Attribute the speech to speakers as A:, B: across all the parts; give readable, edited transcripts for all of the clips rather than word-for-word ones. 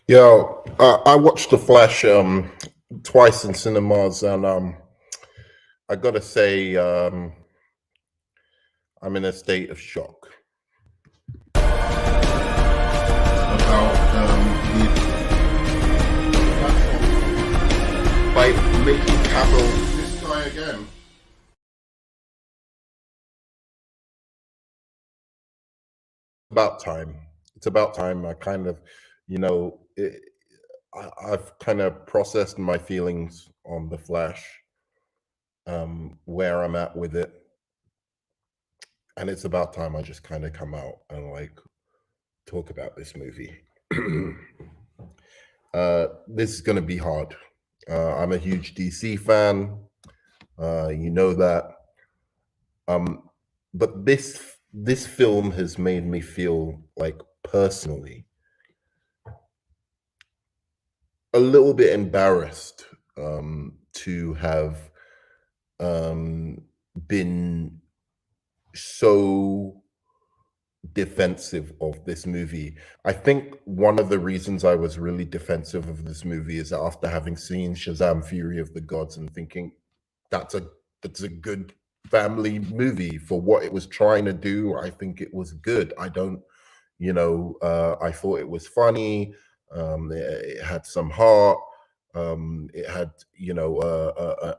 A: Yo, I watched The Flash twice in cinemas, and I gotta say, I'm in a state of shock about by making Cavill this guy again. About time. It's about time. I kind of, you know, it, I've kind of processed my feelings on The Flash, where I'm at with it, and it's about time I just kind of come out and like talk about this movie. This is going to be hard. I'm a huge DC fan. You know that. Um, but this film has made me feel like personally a little bit embarrassed to have um, been so defensive of this movie. I think one of the reasons I was really defensive of this movie is after having seen Shazam Fury of the Gods and thinking that's a that's a good family movie for what it was trying to do. I think it was good. I don't, I thought it was funny. It had some heart. It had,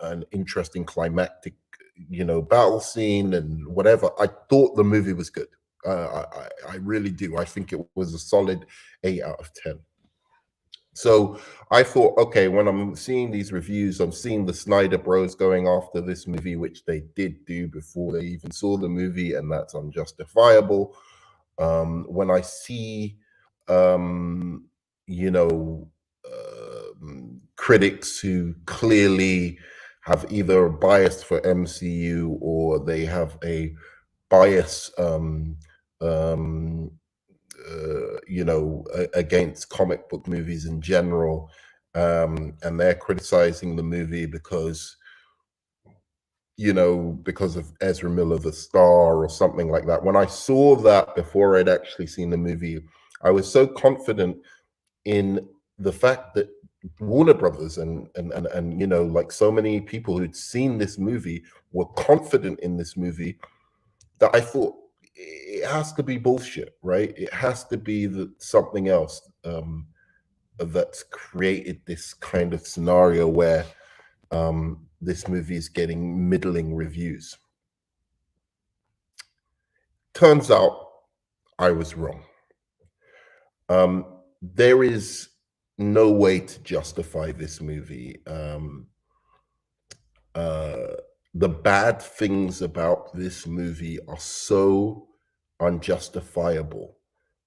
A: an interesting climactic, battle scene and whatever. I thought the movie was good. I really do. I think it was a solid 8 out of 10. So I thought, okay, when I'm seeing these reviews, I'm seeing the Snyder Bros going after this movie, which they did do before they even saw the movie, and that's unjustifiable. When I see, um, you know, critics who clearly have either a bias for MCU or they have a bias um, against comic book movies in general. And they're criticizing the movie because of Ezra Miller, the star, or something like that. When I saw that before I'd actually seen the movie, I was so confident in the fact that Warner Brothers and like so many people who'd seen this movie were confident in this movie that I thought it has to be bullshit, right? It has to be something else that's created this kind of scenario where this movie is getting middling reviews. Turns out I was wrong. There is no way to justify this movie. The bad things about this movie are so unjustifiable,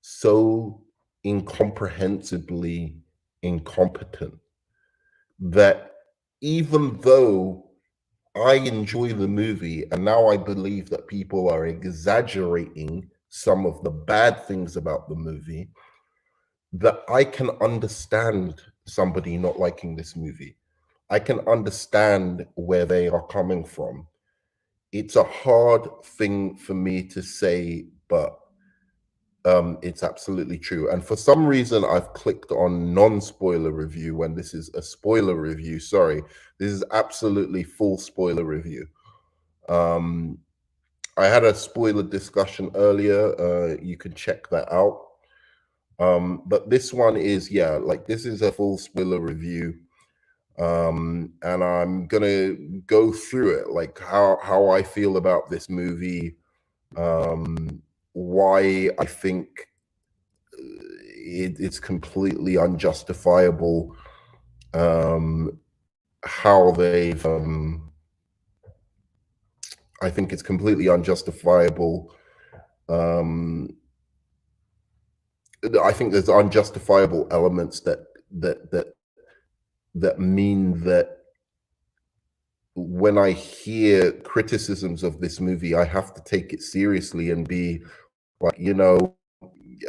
A: so incomprehensibly incompetent that even though I enjoy the movie and now I believe that people are exaggerating some of the bad things about the movie, that I can understand somebody not liking this movie. I can understand where they are coming from. It's a hard thing for me to say, but it's absolutely true. And for some reason, I've clicked on non-spoiler review when this is a spoiler review. Sorry, this is absolutely full spoiler review. Um, I had a spoiler discussion earlier. You can check that out. But this one is, yeah, like this is a full spoiler review. And I'm gonna go through it, like how I feel about this movie, why I think it's completely unjustifiable, how they've I think it's completely unjustifiable. I think there's unjustifiable elements that mean that when I hear criticisms of this movie, I have to take it seriously and be like,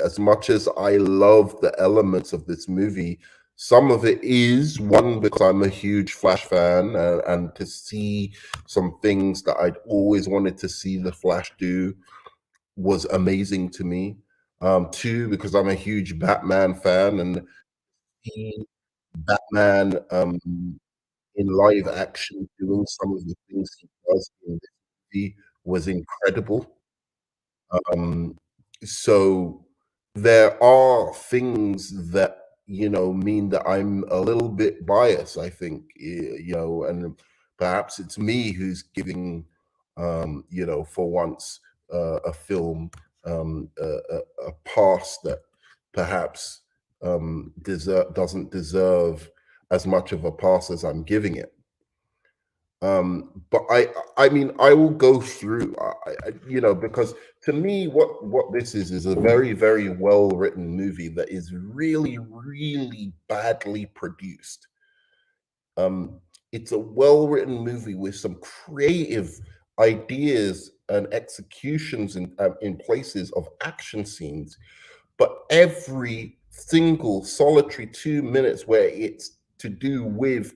A: as much as I love the elements of this movie, some of it is one because I'm a huge Flash fan, and to see some things that I'd always wanted to see the Flash do was amazing to me. Two, because I'm a huge Batman fan, and see Batman in live action doing some of the things he does in this movie was incredible. Um, so there are things that, mean that I'm a little bit biased, I think, and perhaps it's me who's giving, for once, a film a pass that perhaps doesn't deserve as much of a pass as I'm giving it. But I mean, I will go through, because to me, what this is a very, very well written movie that is really, really badly produced. Um, it's a well written movie with some creative ideas and executions in places of action scenes, but every single solitary 2 minutes where it's to do with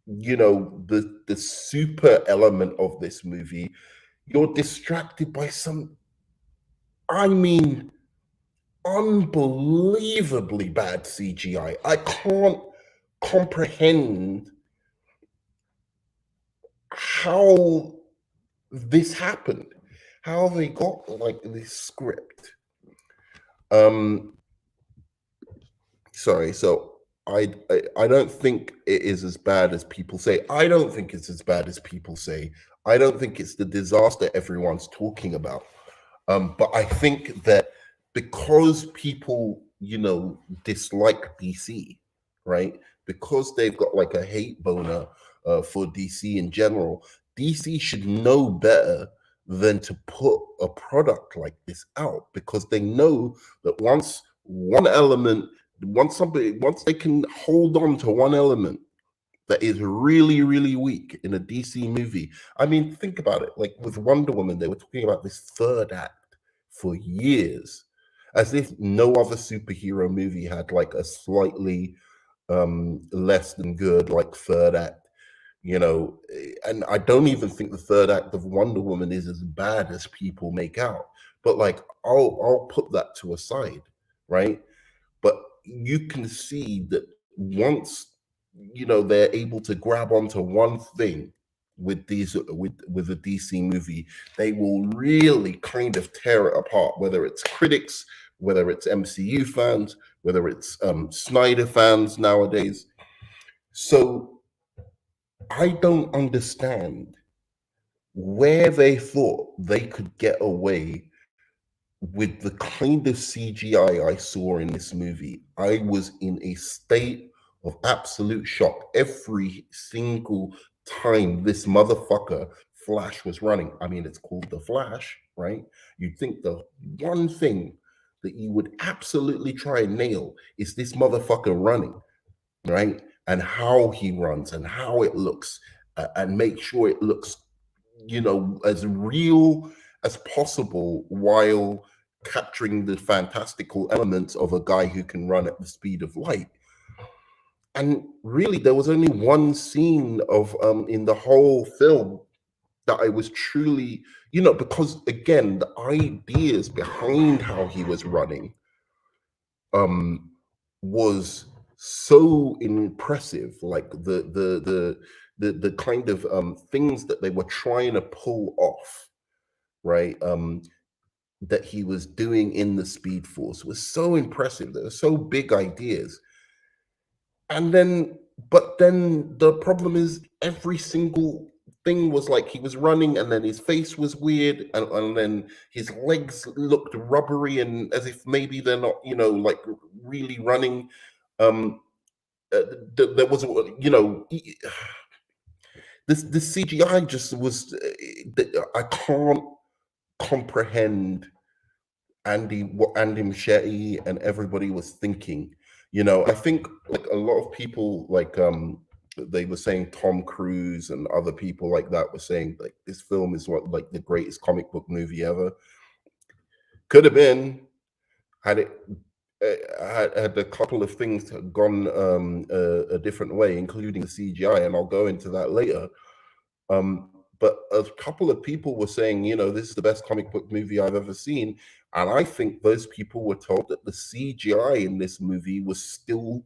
A: the super element of this movie, you're distracted by some, I mean, unbelievably bad CGI. I can't comprehend how this happened, how they got like this script. um Sorry. So I don't think it is as bad as people say. I don't think it's as bad as people say. I don't think it's the disaster everyone's talking about. But I think that because people, dislike DC, right? Because they've got like a hate boner for DC in general, DC should know better than to put a product like this out, because they know that once they can hold on to one element that is really, really weak in a DC movie. I mean, think about it. Like with Wonder Woman, they were talking about this third act for years, as if no other superhero movie had like a slightly less than good like third act. And I don't even think the third act of Wonder Woman is as bad as people make out. But like, I'll put that to a side, right? But you can see that once they're able to grab onto one thing with a DC movie, they will really kind of tear it apart, whether it's critics, whether it's MCU fans, whether it's Snyder fans nowadays. So I don't understand where they thought they could get away with the kind of CGI I saw in this movie. I was in a state of absolute shock every single time this motherfucker Flash was running. I mean, it's called the Flash, right? You'd think the one thing that you would absolutely try and nail is this motherfucker running, right? And how he runs and how it looks, and make sure it looks, as real as possible while capturing the fantastical elements of a guy who can run at the speed of light. And really, there was only one scene of in the whole film that I was truly, because again, the ideas behind how he was running um was so impressive. Like the kind of things that they were trying to pull off, right? That he was doing in the Speed Force was so impressive. They were so big ideas. And then, but then the problem is every single thing was like he was running and then his face was weird, and then his legs looked rubbery and as if maybe they're not, like really running. Um, there was, this CGI just was, I can't comprehend what Andy Machete and everybody was thinking. I think like a lot of people like they were saying Tom Cruise and other people like that were saying like this film is what like the greatest comic book movie ever. Could have been, had it had a couple of things gone a different way, including the CGI, and I'll go into that later. But a couple of people were saying, this is the best comic book movie I've ever seen. And I think those people were told that the CGI in this movie was still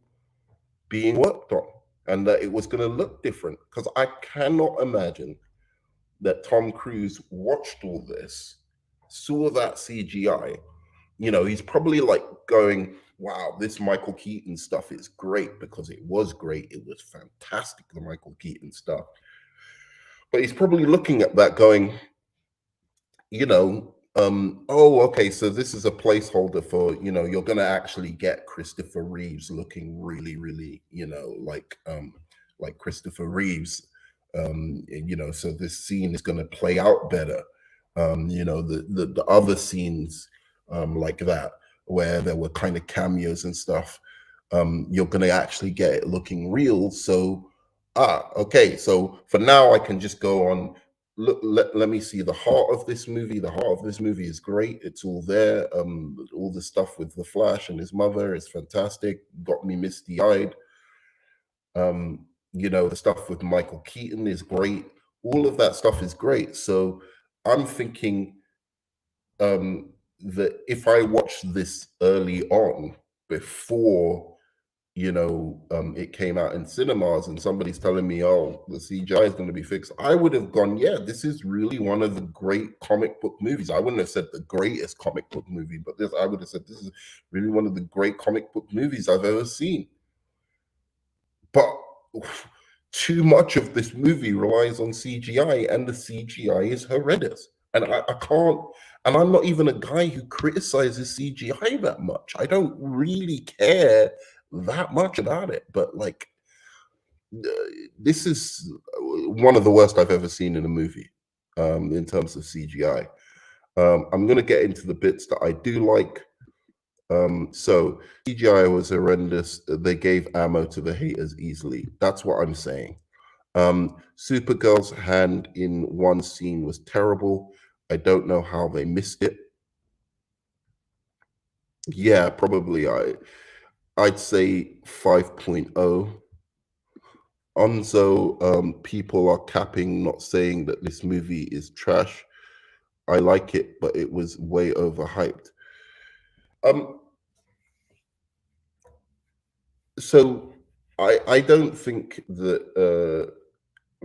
A: being worked on, and that it was going to look different. Because I cannot imagine that Tom Cruise watched all this, saw that CGI. You know, he's probably like going, wow, this Michael Keaton stuff is great, because it was great. It was fantastic, the Michael Keaton stuff. But he's probably looking at that going, you know, oh, okay, so this is a placeholder for, you know, you're going to actually get Christopher Reeves looking really, really, you know, like Christopher Reeves. You know, so this scene is going to play out better. You know, the other scenes like that, where there were kind of cameos and stuff, you're going to actually get it looking real. So, okay, so for now, I can just go on. Look, let me see the heart of this movie. The heart of this movie is great. It's all there. All the stuff with the Flash and his mother is fantastic. Got me misty-eyed. You know, the stuff with Michael Keaton is great. All of that stuff is great. So I'm thinking that if I watch this early on, before, you know, it came out in cinemas, and somebody's telling me, oh, the CGI is going to be fixed, I would have gone, yeah, this is really one of the great comic book movies. I wouldn't have said the greatest comic book movie, but I would have said this is really one of the great comic book movies I've ever seen. But too much of this movie relies on CGI, and the CGI is horrendous. And I can't, and I'm not even a guy who criticizes CGI that much. I don't really care that much about it. But like, this is one of the worst I've ever seen in a movie in terms of CGI. I'm going to get into the bits that I do like. So CGI was horrendous. They gave ammo to the haters easily. That's what I'm saying. Supergirl's hand in one scene was terrible. I don't know how they missed it. Yeah, probably I'd say 5.0. Onzo, people are capping, not saying that this movie is trash. I like it, but it was way overhyped. So I don't think that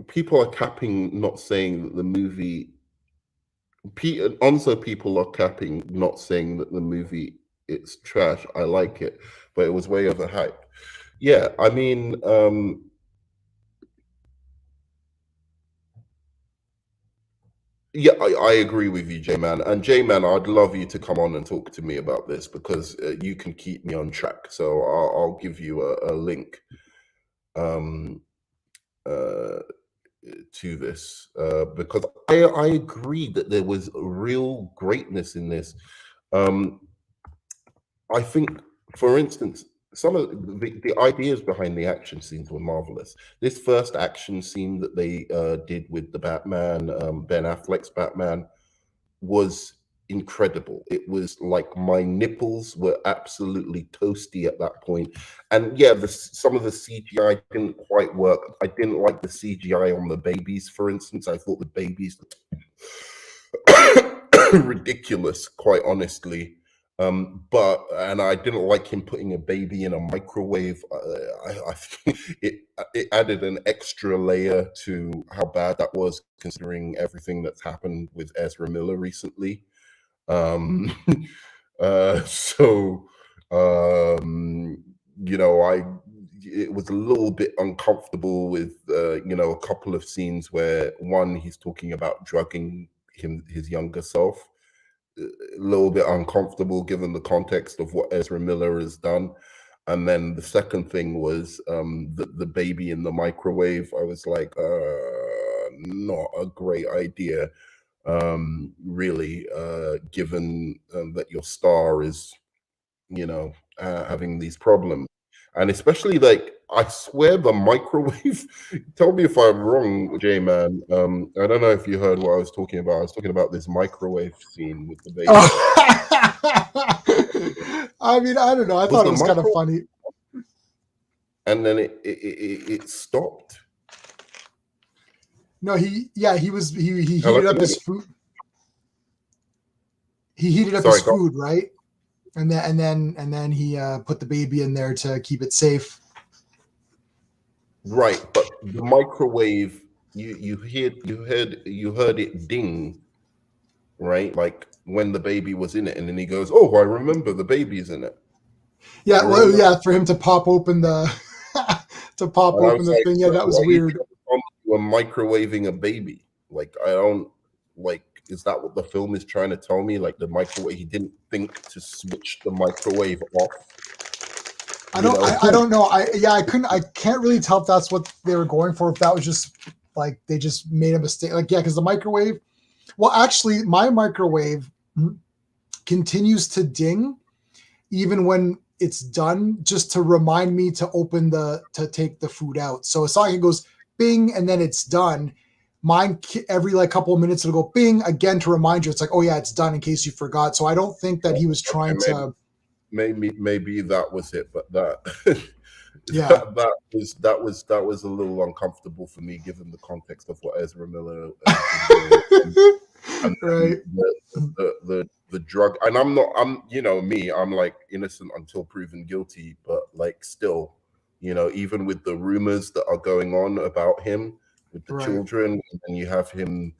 A: people are capping, not saying that the movie. Also, people are capping, not saying that the movie it's trash. I like it, but it was way overhyped. Yeah, I mean, yeah, I agree with you, J-Man. And J-Man, I'd love you to come on and talk to me about this, because you can keep me on track. So I'll give you a link um, to this, because I agree that there was real greatness in this. I think, for instance, some of the ideas behind the action scenes were marvelous. This first action scene that they did with the Batman, Ben Affleck's Batman, was incredible. It was like my nipples were absolutely toasty at that point. And yeah, some of the CGI didn't quite work. I didn't like the CGI on the babies, for instance. I thought the babies ridiculous, quite honestly. And I didn't like him putting a baby in a microwave. I think it added an extra layer to how bad that was, considering everything that's happened with Ezra Miller recently. Um, so you know, it was a little bit uncomfortable with you know, a couple of scenes where, one, he's talking about drugging his younger self. A little bit uncomfortable given the context of what Ezra Miller has done. And then the second thing was the baby in the microwave. I was like, not a great idea, really, given that your star is, you know, having these problems. And especially, like, I swear the microwave, tell me if I'm wrong, J-Man. I don't know if you heard what I was talking about. I was talking about this microwave scene with the baby.
B: I mean, I don't know. I thought it was kind of funny.
A: And then it stopped.
B: No, he heated up his food. He heated up his food, right? And then he put the baby in there to keep it safe.
A: Right, but the microwave, you heard it ding, right? Like when the baby was in it, and then he goes, "Oh, I remember the baby's in it."
B: Yeah,
A: You
B: well,
A: remember?
B: yeah, for him to pop open the to pop
A: And I
B: open
A: was
B: the
A: like,
B: thing. Yeah,
A: "So
B: that
A: why
B: was
A: are you
B: weird.
A: trying to tell me you were microwaving a baby?" Like, I don't like. Is that what the film is trying to tell me? Like the microwave, he didn't think to switch the microwave off.
B: I
A: You
B: don't
A: know?
B: I don't know. I can't really tell if that's what they were going for, if that was just like they just made a mistake. Like, yeah, because the microwave, well, actually, my microwave continues to ding even when it's done, just to remind me to to take the food out. So it's not like it goes bing and then it's done. Mine, every like couple of minutes it'll go bing again to remind you. It's like, oh yeah, it's done, in case you forgot. So I don't think that he was trying
A: Okay,
B: to.
A: maybe that was it, but that
B: Yeah.
A: that was a little uncomfortable for me, given the context of what Ezra Miller has been doing, and
B: Right.
A: the drug. And I'm you know me, I'm like innocent until proven guilty, but like still, you know, even with the rumors that are going on about him with the
B: Right.
A: children, and you have him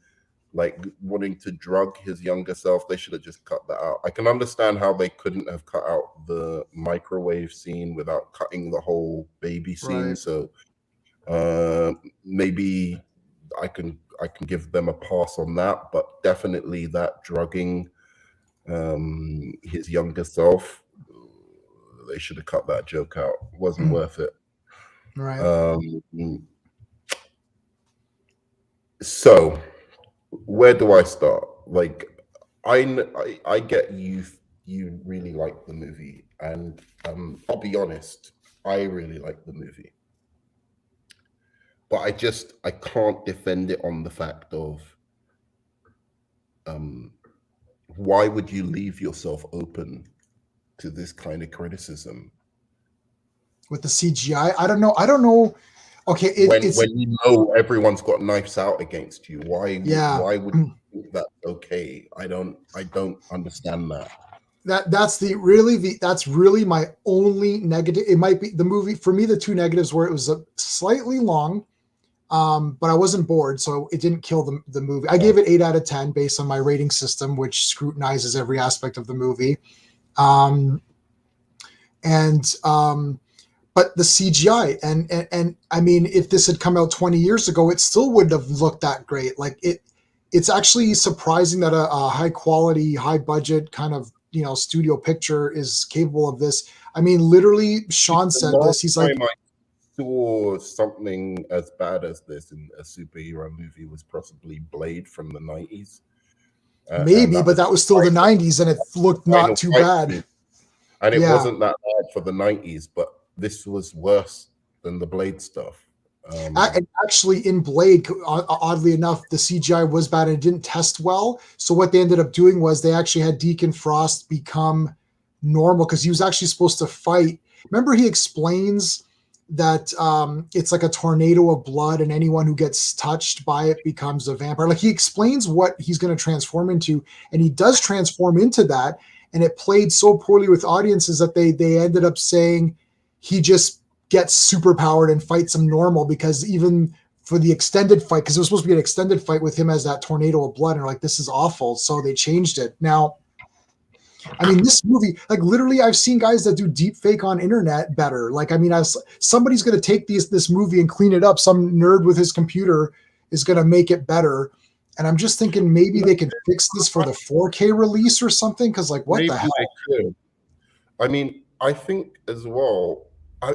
A: like wanting to drug his younger self. They should have just cut that out. I can understand how they couldn't have cut out the microwave scene without cutting the whole baby scene.
B: Right.
A: So maybe I can give them a pass on that, but definitely that drugging his younger self, they should have cut that joke out. It wasn't worth it.
B: Right.
A: So where do I start? Like, I get you really like the movie, and I'll be honest, I really like the movie, but I can't defend it on the fact of why would you leave yourself open to this kind of criticism
B: With the CGI, I don't know. I don't know. Okay, it's
A: when you know everyone's got knives out against you?
B: yeah.
A: Why would you think that's okay? I don't understand that.
B: That's really my only negative. It might be the movie for me. The two negatives were it was slightly long, but I wasn't bored, so it didn't kill the movie. I gave it 8 out of 10 based on my rating system, which scrutinizes every aspect of the movie. But the CGI and I mean, if this had come out 20 years ago, it still wouldn't have looked that great. Like it's actually surprising that a high quality, high budget kind of, studio picture is capable of this. I mean, literally, Sean said this. He's like,
A: I saw something as bad as this in a superhero movie was possibly Blade from the 90s.
B: Maybe, but that was still the 90s, and it looked not too bad.
A: Scene. And it wasn't that bad for the 90s, but this was worse than the Blade stuff.
B: And actually, in Blade, oddly enough, the CGI was bad and it didn't test well. So what they ended up doing was they actually had Deacon Frost become normal, because he was actually supposed to fight. Remember, he explains that it's like a tornado of blood, and anyone who gets touched by it becomes a vampire. Like, he explains what he's going to transform into, and he does transform into that. And it played so poorly with audiences that they ended up saying he just gets super powered and fights him normal, because even for the extended fight, because it was supposed to be an extended fight with him as that tornado of blood, and like, this is awful. So they changed it. Now, I mean, this movie, like, literally, I've seen guys that do deep fake on internet better. Like, I mean, somebody's going to take this movie and clean it up. Some nerd with his computer is going to make it better. And I'm just thinking maybe they can fix this for the 4K release or something. Because, like, what the hell?
A: They could. I mean, I think as well,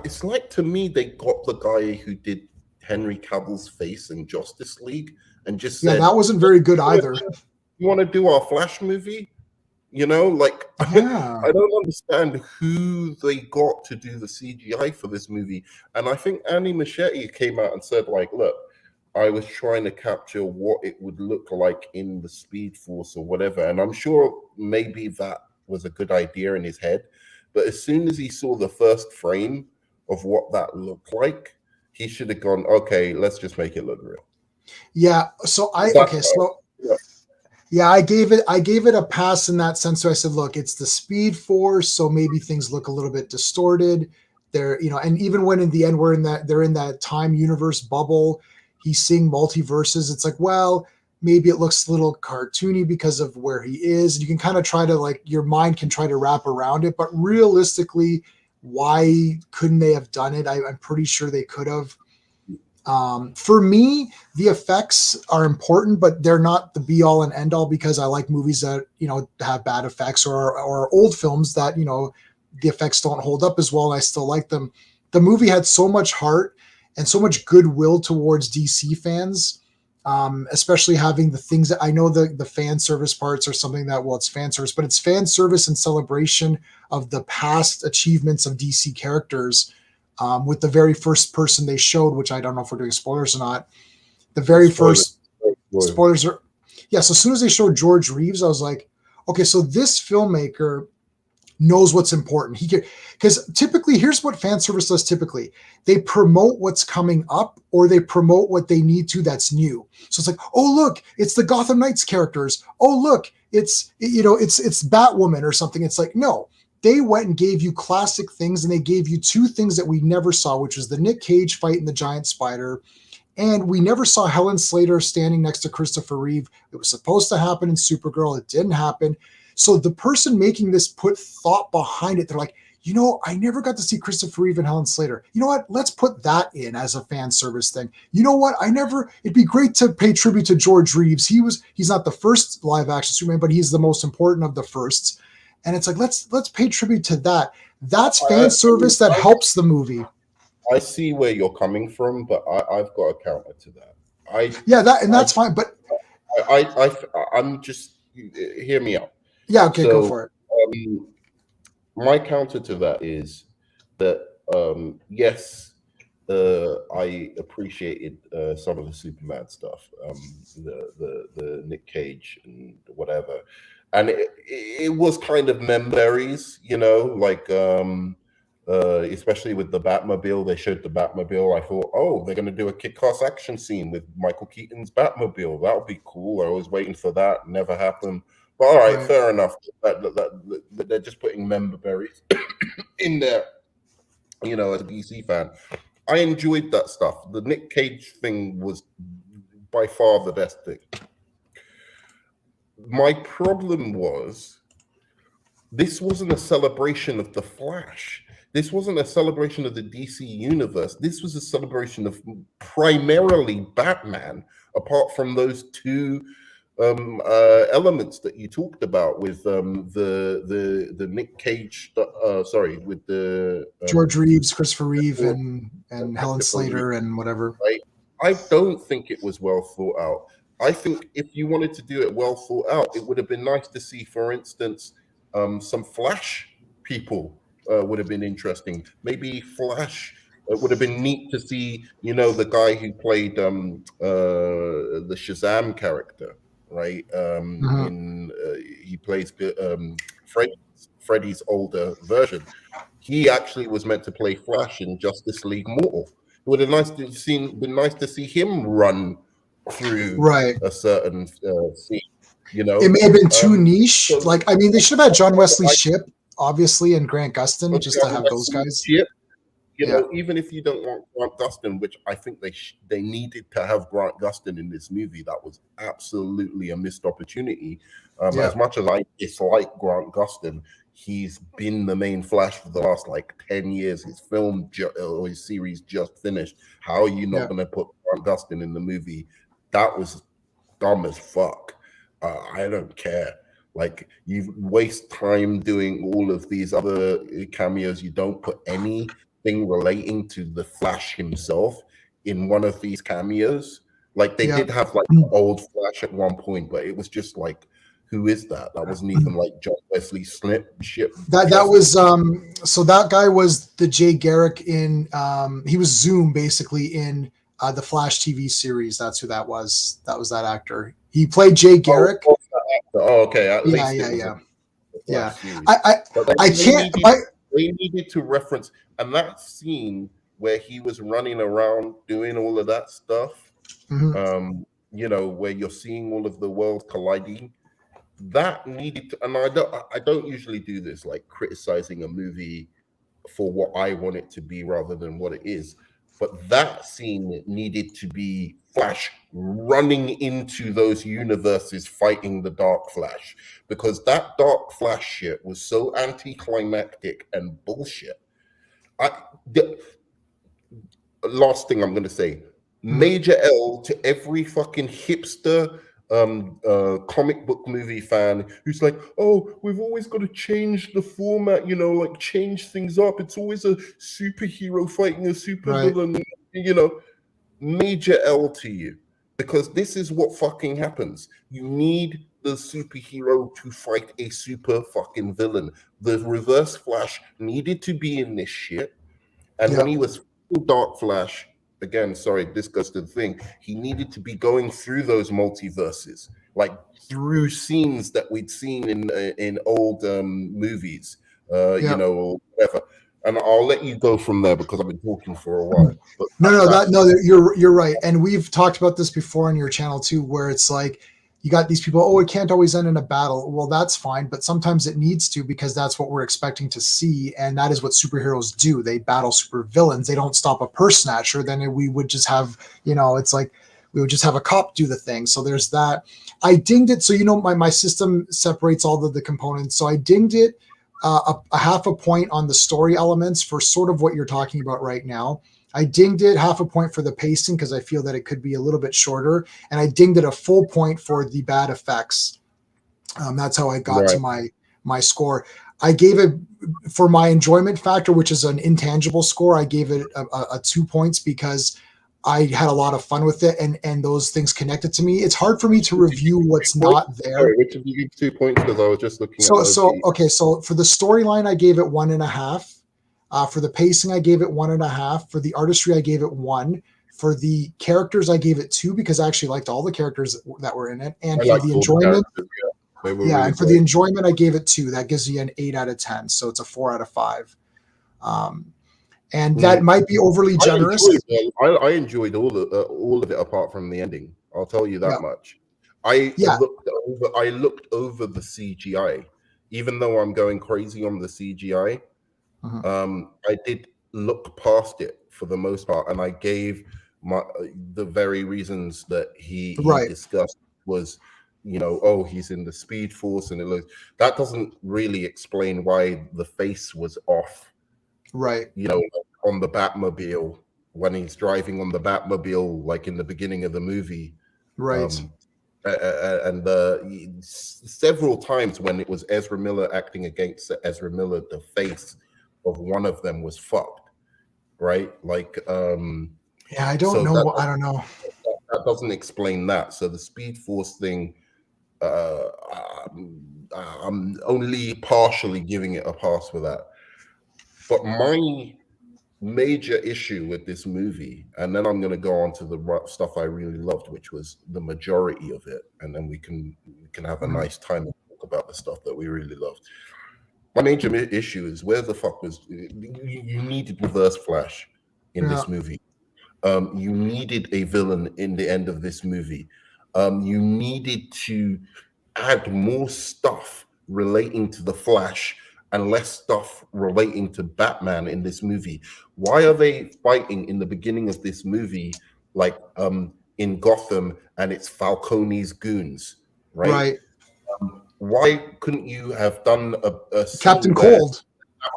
A: it's like, to me, they got the guy who did Henry Cavill's face in Justice League and just said,
B: that wasn't very good either.
A: You want to do our Flash movie? Like,
B: yeah.
A: I don't understand who they got to do the CGI for this movie. And I think Andy Muschietti came out and said, like, look, I was trying to capture what it would look like in the Speed Force or whatever. And I'm sure maybe that was a good idea in his head. But as soon as he saw the first frame of what that looked like, he should have gone, okay, let's just make it look real.
B: Yeah. So I gave it a pass in that sense. So I said, look, it's the Speed Force, so maybe things look a little bit distorted. they're, you know, and even when in the end they're in that time universe bubble, he's seeing multiverses. It's like, well, maybe it looks a little cartoony because of where he is. You can kind of try to, like, your mind can try to wrap around it, but realistically, why couldn't they have done it? I'm pretty sure they could have. For me, the effects are important, but they're not the be all and end all, because I like movies that, you know, have bad effects, or old films that, you know, the effects don't hold up as well and I still like them. The movie had so much heart and so much goodwill towards DC fans, especially having the things that I know, the fan service parts are something that, well, it's fan service, but it's fan service and celebration of the past achievements of DC characters. With the very first person they showed, which I don't know if we're doing spoilers or not, the very first spoilers are, yeah. So as soon as they showed George Reeves, I was like, okay, so this filmmaker knows what's important. He can, because typically, here's what fan service does. Typically, they promote what's coming up, or they promote what they need to that's new. So it's like, oh look, it's the Gotham Knights characters. Oh look, it's, you know, it's Batwoman or something. It's like, no. They went and gave you classic things, and they gave you two things that we never saw, which was the Nick Cage fight in the giant spider. And we never saw Helen Slater standing next to Christopher Reeve. It was supposed to happen in Supergirl. It didn't happen. So the person making this put thought behind it. They're like, you know, I never got to see Christopher Reeve and Helen Slater. You know what? Let's put that in as a fan service thing. You know what? It'd be great to pay tribute to George Reeves. He's not the first live action Superman, but he's the most important of the firsts. And it's like, let's pay tribute to that. That's fan service that helps the movie.
A: I see where you're coming from, but I've got a counter to that.
B: That's fine. But
A: I'm just, hear me out.
B: Yeah, okay, go for it.
A: My counter to that is that yes, I appreciated some of the Superman stuff, the Nick Cage and whatever. And it was kind of memories, you know, like especially with the Batmobile. They showed the Batmobile. I thought, oh, they're going to do a kick-ass action scene with Michael Keaton's Batmobile. That would be cool. I was waiting for that. Never happened. But all right, fair enough. That they're just putting memories in there, you know, as a DC fan. I enjoyed that stuff. The Nick Cage thing was by far the best thing. My problem was, this wasn't a celebration of the Flash. This wasn't a celebration of the DC universe. This was a celebration of primarily Batman, apart from those two elements that you talked about with the Nick Cage, with the
B: George Reeves, Christopher Reeve, and Helen Slater and whatever.
A: Right? I don't think it was well thought out. I think if you wanted to do it well thought out, it would have been nice to see, for instance, some Flash people would have been interesting. Maybe Flash. It would have been neat to see, you know, the guy who played the Shazam character, right? He plays Freddy's older version. He actually was meant to play Flash in Justice League Mortal. It would have been nice to see him run through a certain scene. You know,
B: it may have been too niche. So, like, I mean, they should have had John Wesley Shipp, obviously, and Grant Gustin, just to have those guys.
A: Shipp, you know, even if you don't want Grant Gustin, which I think they needed to have Grant Gustin in this movie, that was absolutely a missed opportunity. As much as I dislike Grant Gustin, he's been the main Flash for the last like 10 years. His film or his series just finished. How are you not going to put Grant Gustin in the movie? That was dumb as fuck. I don't care. Like, you waste time doing all of these other cameos. You don't put anything relating to the Flash himself in one of these cameos. Like, they did have like old Flash at one point, but it was just like, who is that? That wasn't even like John Wesley Shipp.
B: That was so that guy was the Jay Garrick in he was Zoom basically in the Flash TV series. That's who that was. That was that actor. He played Jay Garrick.
A: Okay. At least
B: yeah.
A: I can't. They needed to reference, and that scene where he was running around doing all of that stuff. You know, where you're seeing all of the world colliding. That needed to, and I don't usually do this, like criticizing a movie for what I want it to be rather than what it is. But that scene needed to be Flash running into those universes fighting the Dark Flash, because that Dark Flash shit was so anticlimactic and bullshit. The last thing I'm going to say, major L to every fucking hipster comic book movie fan who's like, oh, we've always got to change the format, you know, like change things up. It's always a superhero fighting a supervillain, you know. Major L to you, because this is what fucking happens. You need the superhero to fight a super fucking villain. The Reverse Flash needed to be in this shit, and when he was Dark Flash, again, sorry, this goes to the thing, he needed to be going through those multiverses, like through scenes that we'd seen in old movies, you know, or whatever. And I'll let you go from there because I've been talking for a while. But
B: you're right. And we've talked about this before on your channel too, where it's like you got these people, oh, it can't always end in a battle. Well, that's fine, but sometimes it needs to, because that's what we're expecting to see, and that is what superheroes do. They battle super villains. They don't stop a purse snatcher. Then we would just have, you know, it's like we would just have a cop do the thing. So there's that. I dinged it. So, you know, my system separates all the components. So I dinged it a half a point on the story elements for sort of what you're talking about right now. I dinged it half a point for the pacing because I feel that it could be a little bit shorter, and I dinged it a full point for the bad effects. That's how I got to my score. I gave it, for my enjoyment factor, which is an intangible score, I gave it a 2 points because I had a lot of fun with it, and those things connected to me. It's hard for me to review what's not there.
A: Sorry, which did you give 2 points? Because I was just looking
B: at okay, so for the storyline, I gave it 1.5. For the pacing, I gave it 1.5. For the artistry, I gave it 1. For the characters, I gave it 2 because I actually liked all the characters that were in it. And for the enjoyment, and for the enjoyment, I gave it 2. That gives you an 8 out of 10. So it's a 4 out of 5. And that might be overly generous.
A: I enjoyed all of it apart from the ending. I'll tell you that much. I looked over the CGI, even though I'm going crazy on the CGI. I did look past it for the most part, and I gave the very reasons that he discussed was, you know, oh, he's in the Speed Force, and it looks, that doesn't really explain why the face was off, you know, on the Batmobile when he's driving on the Batmobile, like in the beginning of the movie, and several times when it was Ezra Miller acting against Ezra Miller, the face of one of them was fucked, right? Like,
B: I don't know. I don't know.
A: That doesn't explain that. So the Speed Force thing, I'm only partially giving it a pass for that. But my major issue with this movie, and then I'm going to go on to the stuff I really loved, which was the majority of it, and then we can have a nice time and talk about the stuff that we really loved. My major issue is, where the fuck was you needed Reverse Flash in this movie? You needed a villain in the end of this movie. You needed to add more stuff relating to the Flash and less stuff relating to Batman in this movie. Why are they fighting in the beginning of this movie like in Gotham and it's Falcone's goons, right? Why couldn't you have done a
B: Captain Cold?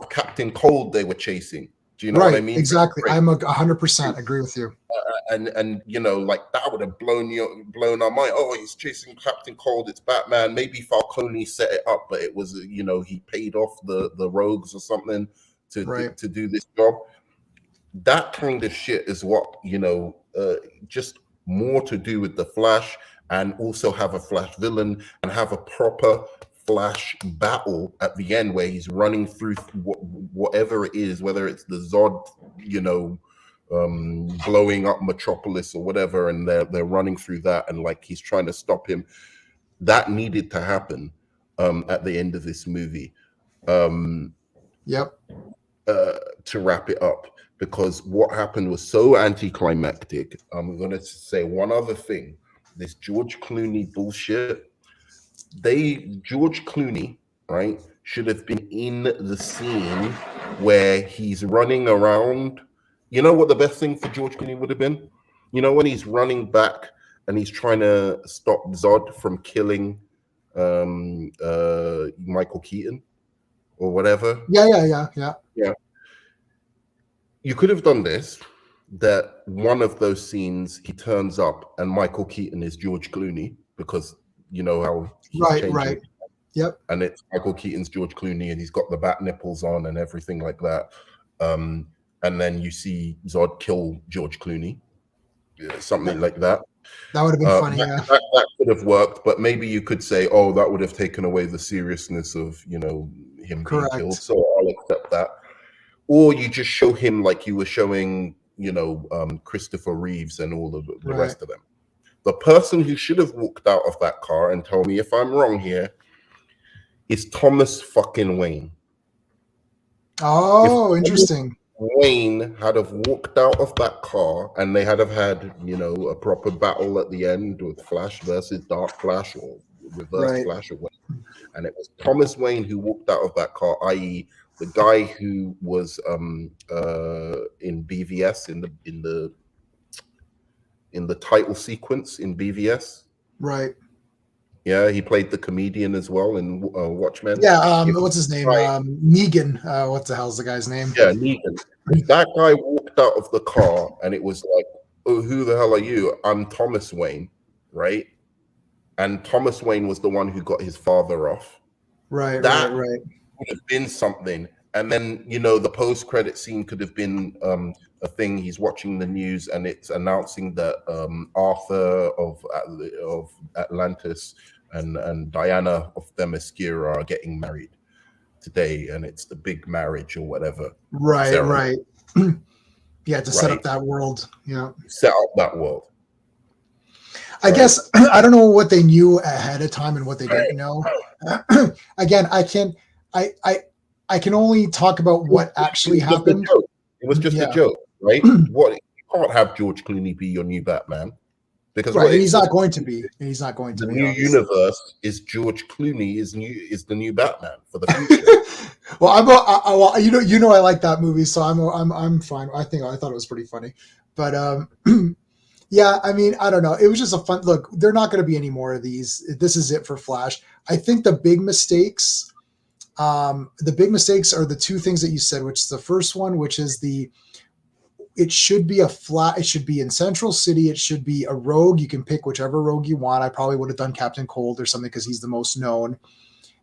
A: Captain Cold they were chasing. Do you know what I mean?
B: Exactly. I'm 100% agree with you.
A: And you know, like that would have blown our mind. Oh, he's chasing Captain Cold. It's Batman. Maybe Falcone set it up, but it was, you know, he paid off the rogues or something to do this job. That kind of shit is what, you know, just more to do with the Flash, and also have a Flash villain and have a proper Flash battle at the end where he's running through whatever it is, whether it's the Zod, you know, blowing up Metropolis or whatever, and they're running through that, and like he's trying to stop him. That needed to happen at the end of this movie. To wrap it up, because what happened was so anticlimactic. I'm going to say one other thing. This George Clooney bullshit. George Clooney, right, should have been in the scene where he's running around. You know what the best thing for George Clooney would have been? You know, when he's running back and he's trying to stop Zod from killing Michael Keaton or whatever.
B: Yeah.
A: You could have done this, that one of those scenes he turns up and Michael Keaton is George Clooney, because you know how he's changing.
B: Right. Yep.
A: And it's Michael Keaton's George Clooney and he's got the bat nipples on and everything like that. And then you see Zod kill George Clooney, something like that.
B: That would have been funny.
A: That could have worked, but maybe you could say, oh, that would have taken away the seriousness of, you know, him being killed. So I'll accept that. Or you just show him like you were showing, you know, Christopher Reeves and all of the rest of them. The person who should have walked out of that car, and tell me if I'm wrong here, is Thomas fucking Wayne.
B: Oh, interesting.
A: Wayne had have walked out of that car and they had have had, you know, a proper battle at the end with Flash versus Dark Flash or Reverse Flash or whatever. And it was Thomas Wayne who walked out of that car, i.e. the guy who was in BVS in the title sequence in BVS.
B: Right.
A: Yeah, he played the comedian as well in Watchmen.
B: Yeah, what's his name? Negan. What the hell's the guy's name?
A: Yeah, Negan. That guy walked out of the car and it was like, oh, who the hell are you? I'm Thomas Wayne, right? And Thomas Wayne was the one who got his father off.
B: Right.
A: Would have been something. And then, you know, the post-credit scene could have been a thing. He's watching the news and it's announcing that Arthur of Atlantis and Diana of Themyscira are getting married today, and it's the big marriage or whatever.
B: Right. Yeah, to set up that world. Yeah.
A: Set up that world.
B: I guess I don't know what they knew ahead of time and what they didn't know. Again, I can only talk about what actually happened.
A: It was just a joke, right? What, you can't have George Clooney be your new Batman, because
B: he's not going to be. He's not going to be.
A: The new universe is George Clooney is the new Batman for the future.
B: Well, you know I like that movie, so I'm fine. I thought it was pretty funny, but yeah, I mean, I don't know. It was just a fun look. There are not going to be any more of these. This is it for Flash. I think the big mistakes are the two things that you said, which is the first one, which is it should be it should be in Central City. It should be a rogue. You can pick whichever rogue you want. I probably would have done Captain Cold or something because he's the most known.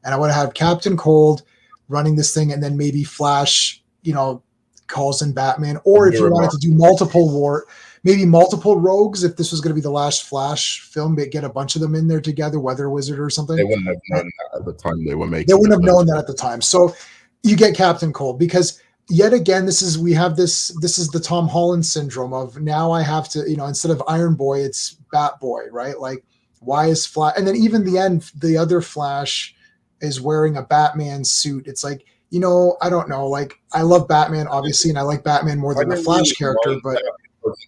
B: And I would have had Captain Cold running this thing, and then maybe Flash, you know, calls in Batman. Or if you wanted to do multiple rogues, if this was going to be the last Flash film, but get a bunch of them in there together, Weather Wizard or something.
A: They wouldn't have known that at the time they were making.
B: They wouldn't have known that at the time. So you get Captain Cold, because yet again, this is the Tom Holland syndrome of, now I have to, you know, instead of Iron Boy, it's Bat Boy, right? Like, why is Flash? And then even the end, the other Flash is wearing a Batman suit. It's like, you know, I don't know. Like, I love Batman, obviously, and I like Batman more than the Flash character, but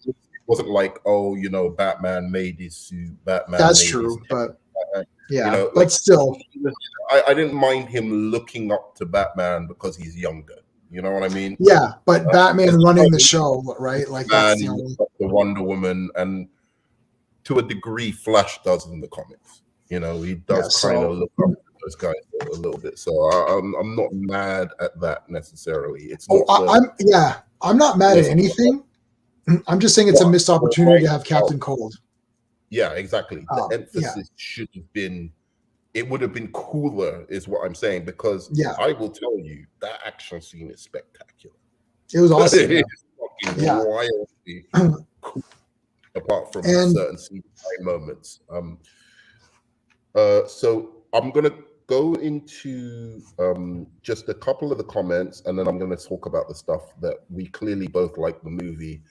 A: it wasn't like, oh, you know, Batman made his suit.
B: That's true, but yeah,
A: you know,
B: but
A: like,
B: still,
A: I didn't mind him looking up to Batman because he's younger. You know what I mean?
B: Yeah, but Batman running the show, right? Like, that's
A: the Wonder Woman, and to a degree, Flash does in the comics. You know, he does kind of look up to those guys a little bit. So I'm not mad at that necessarily. It's not
B: I'm not mad at anything. I'm just saying it's a missed opportunity to have Captain Cold.
A: Yeah, exactly. The emphasis should have been, it would have been cooler, is what I'm saying, because I will tell you, that action scene is spectacular.
B: It was awesome.
A: It is fucking wildly cool, apart from certain CGI moments. So I'm going to go into just a couple of the comments, and then I'm going to talk about the stuff that we clearly both like the movie.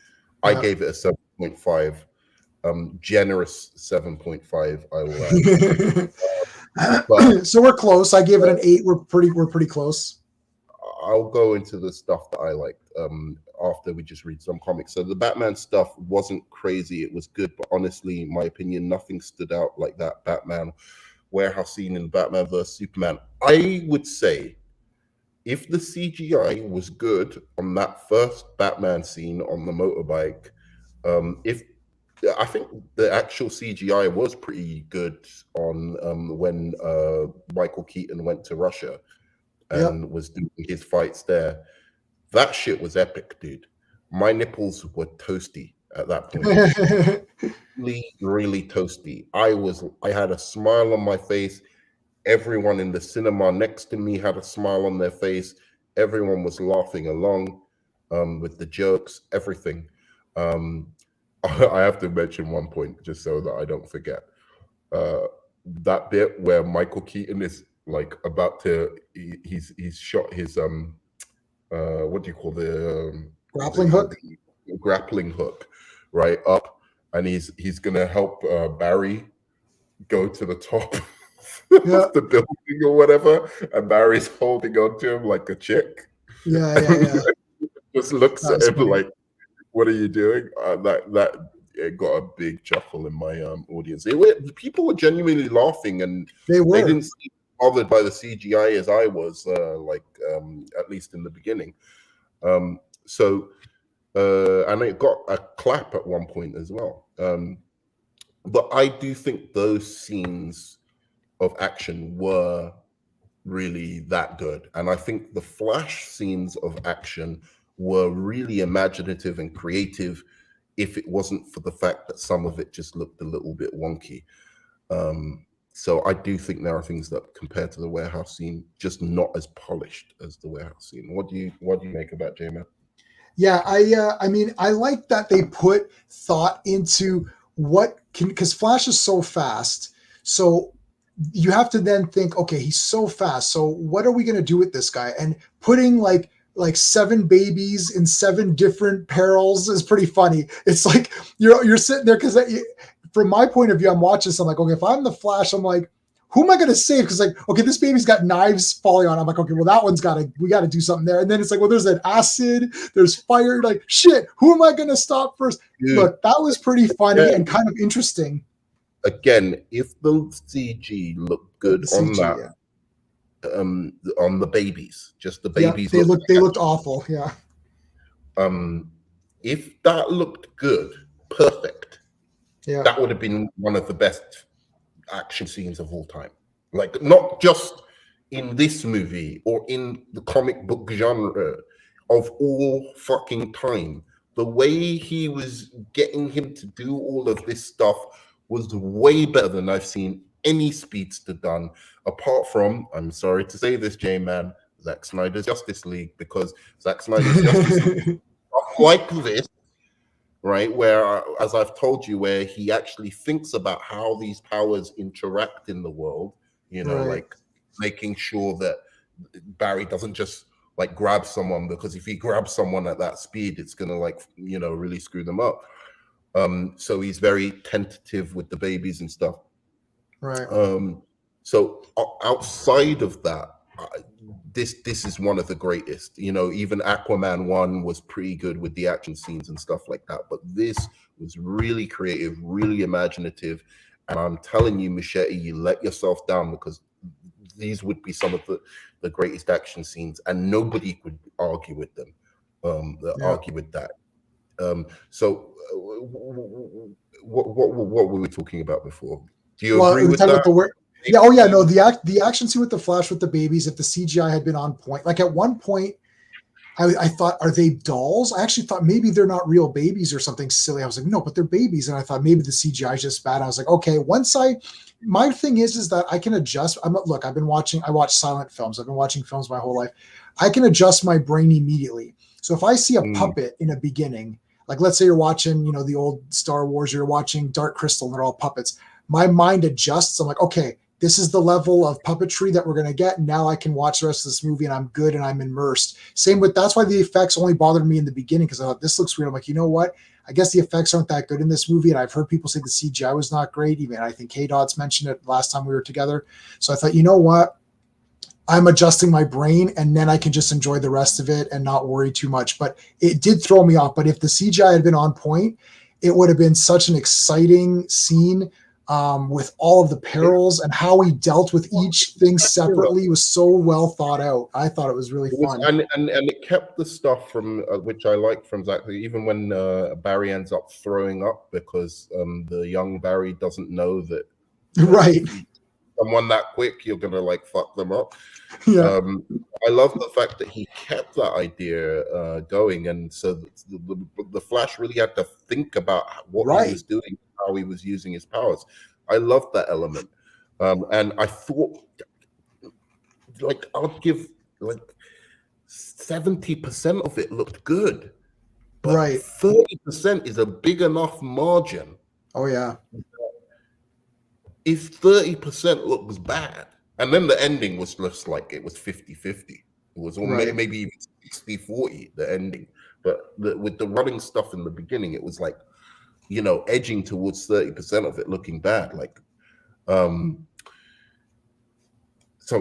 A: I gave it a 7.5, generous 7.5. I will add.
B: So we're close. I gave it an 8. We're pretty close.
A: I'll go into the stuff that I liked after we just read some comics. So the Batman stuff wasn't crazy. It was good, but honestly, in my opinion, nothing stood out like that Batman warehouse scene in Batman vs Superman. I would say if the CGI was good on that first Batman scene on the motorbike, if I think the actual CGI was pretty good on when Michael Keaton went to Russia
B: Yep.
A: and was doing his fights there. That shit was epic, dude. My nipples were toasty at that point. Really, really toasty. I had a smile on my face. Everyone in the cinema next to me had a smile on their face. Everyone was laughing along with the jokes, everything. Um, I have to mention one point just so that I don't forget. Uh, that bit where Michael Keaton is like about to he's shot his what do you call
B: Grappling hook.
A: the grappling hook right up, and he's gonna help Barry go to the top
B: Yeah.
A: of the building or whatever, and Barry's holding on to him like a chick.
B: Yeah.
A: Just looks at
B: That's
A: him
B: funny.
A: like, "What are you doing?" That it got a big chuckle in my audience. People were genuinely laughing, and
B: They
A: they
B: were.
A: didn't seem bothered by the CGI as I was, at least in the beginning. And it got a clap at one point as well. But I do think those scenes of action were really that good. And I think the Flash scenes of action were really imaginative and creative if it wasn't for the fact that some of it just looked a little bit wonky. So I do think there are things that compared to the warehouse scene, just not as polished as the warehouse scene. What do you make of that, J-Man?
B: Yeah, I mean, I like that they put thought into what can, because Flash is so fast. So you have to then think, okay, he's so fast. So what are we going to do with this guy? And putting like 7 babies in 7 different perils is pretty funny. It's like you're sitting there because from my point of view, I'm watching this. I'm like, okay, if I'm the Flash, I'm like, who am I going to save? Because like, okay, this baby's got knives falling on. I'm like, okay, well, that one's we got to do something there. And then it's like, well, there's an acid, there's fire. Like, shit, who am I going to stop first?
A: Dude,
B: look, that was pretty funny and kind of interesting.
A: Again, if the CG looked good on that, on the babies, just the babies,
B: they looked awful. Yeah.
A: If that looked good, perfect.
B: Yeah.
A: That would have been one of the best action scenes of all time. Like, not just in this movie or in the comic book genre, of all fucking time. The way he was getting him to do all of this stuff was way better than I've seen any speedster done, apart from, I'm sorry to say this, J-Man, Zack Snyder's Justice League, because Zack Snyder's Justice League, like this, right, where, as I've told you, where he actually thinks about how these powers interact in the world, you know, like making sure that Barry doesn't just like grab someone, because if he grabs someone at that speed, it's gonna, like, you know, really screw them up. So he's very tentative with the babies and stuff.
B: Right.
A: So outside of that, this is one of the greatest. You know, even Aquaman 1 was pretty good with the action scenes and stuff like that. But this was really creative, really imaginative. And I'm telling you, Machete, you let yourself down, because these would be some of the greatest action scenes, and nobody could argue with them. Argue with that. So what were we talking about before? Do you agree with that?
B: No, the action scene with the Flash with the babies, if the CGI had been on point, like at one point I thought, are they dolls? I actually thought maybe they're not real babies or something silly. I was like, no, but they're babies. And I thought maybe the CGI is just bad. I was like, okay, my thing is that I can adjust. I watch silent films. I've been watching films my whole life. I can adjust my brain immediately. So if I see a puppet in a beginning, like let's say you're watching, you know, the old Star Wars, you're watching Dark Crystal and they're all puppets. My mind adjusts. I'm like, okay, this is the level of puppetry that we're going to get. Now I can watch the rest of this movie and I'm good and I'm immersed. That's why the effects only bothered me in the beginning, because I thought this looks weird. I'm like, you know what? I guess the effects aren't that good in this movie. And I've heard people say the CGI was not great. Even I think K-Dot's mentioned it last time we were together. So I thought, you know what? I'm adjusting my brain and then I can just enjoy the rest of it and not worry too much. But it did throw me off. But if the CGI had been on point, it would have been such an exciting scene. with all of the perils and how he dealt with each thing separately was so well thought out. I thought it was really fun.
A: And it kept the stuff from which I liked from Zachary, even when Barry ends up throwing up because the young Barry doesn't know that
B: right.
A: Someone that quick, you're gonna like fuck them up.
B: Yeah.
A: I love the fact that he kept that idea going, and so the Flash really had to think about what he was doing, how he was using his powers. I love that element, and I thought, like, I'll give like 70% of it looked good, but 30% is a big enough margin.
B: Oh yeah.
A: If 30% looks bad, and then the ending was just like it was 50-50. It was maybe even 60-40, the ending. But with the running stuff in the beginning, it was like, you know, edging towards 30% of it looking bad. Like, so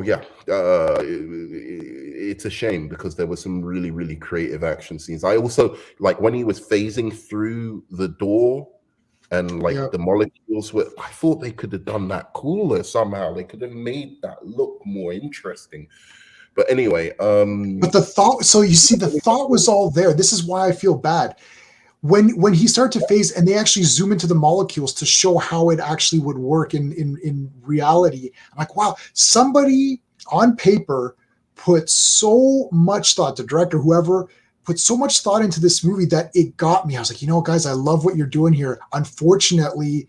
A: yeah, it's a shame because there were some really, really creative action scenes. I also like when he was phasing through the door and like the molecules were, I thought they could have done that cooler somehow. They could have made that look more interesting. But anyway,
B: but the thought, so you see, the thought was all there. This is why I feel bad. When he started to phase and they actually zoom into the molecules to show how it actually would work in reality, I'm like, wow, somebody on paper put so much thought, the director, whoever, put so much thought into this movie that it got me. I was like, you know, guys, I love what you're doing here. Unfortunately,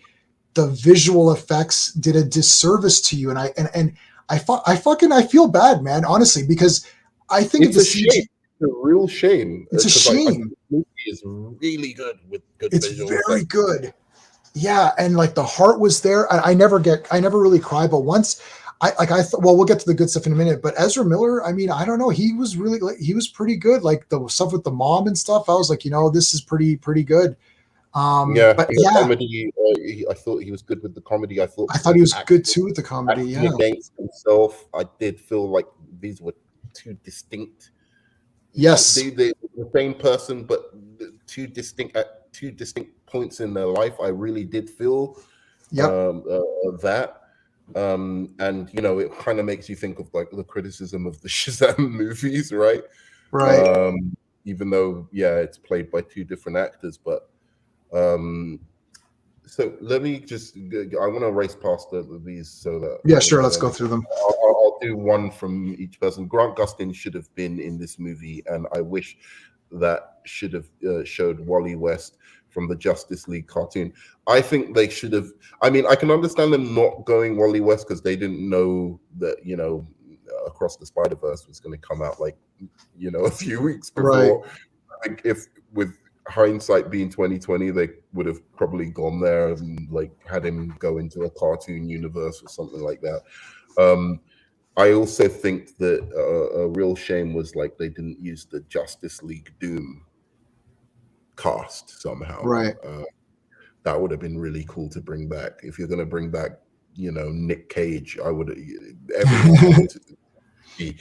B: the visual effects did a disservice to you. And I feel bad, man, honestly, because I think
A: it's a shame. It's a real shame.
B: It's a shame.
A: The movie is really good with good visual effects.
B: It's very good. Yeah, and like the heart was there. I never really cry, but once I thought, well, we'll get to the good stuff in a minute, but Ezra Miller, I mean, I don't know, he was pretty good. Like the stuff with the mom and stuff, I was like, you know, this is pretty good.
A: Comedy, I thought he was good with the comedy. I thought
B: he was good too with the comedy. Yeah,
A: against himself, I did feel like these were two distinct.
B: Yes,
A: they're the same person, but two distinct points in their life. I really did feel that. And you know, it kind of makes you think of like the criticism of the Shazam movies, right? Even though it's played by two different actors, but so let me just, I want to race past these so that
B: sure, let's go through them.
A: I'll do one from each person. Grant Gustin should have been in this movie, and I wish that should have showed Wally West from the Justice League cartoon. I think they should have. I mean, I can understand them not going Wally West because they didn't know that, you know, Across the Spider-Verse was going to come out like, you know, a few weeks before. I think if with hindsight being 2020, they would have probably gone there and like had him go into a cartoon universe or something like that. I also think that a real shame was like they didn't use the Justice League Doom cast somehow. That would have been really cool to bring back. If you're going to bring back, you know, Nick Cage, I would everyone wanted to see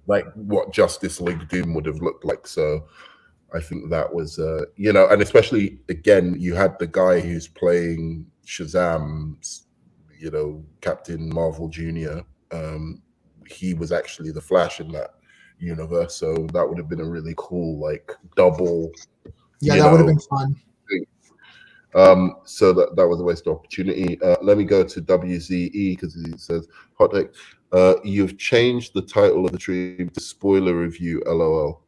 A: like what Justice League Doom would have looked like. So I think that was, you know, and especially again, you had the guy who's playing Shazam, you know, Captain Marvel Jr. He was actually the Flash in that universe, so that would have been a really cool, like, double.
B: Yeah, that would have been fun.
A: So that was a waste of opportunity. Let me go to WZE because he says, hot take. You've changed the title of the stream to spoiler review, LOL.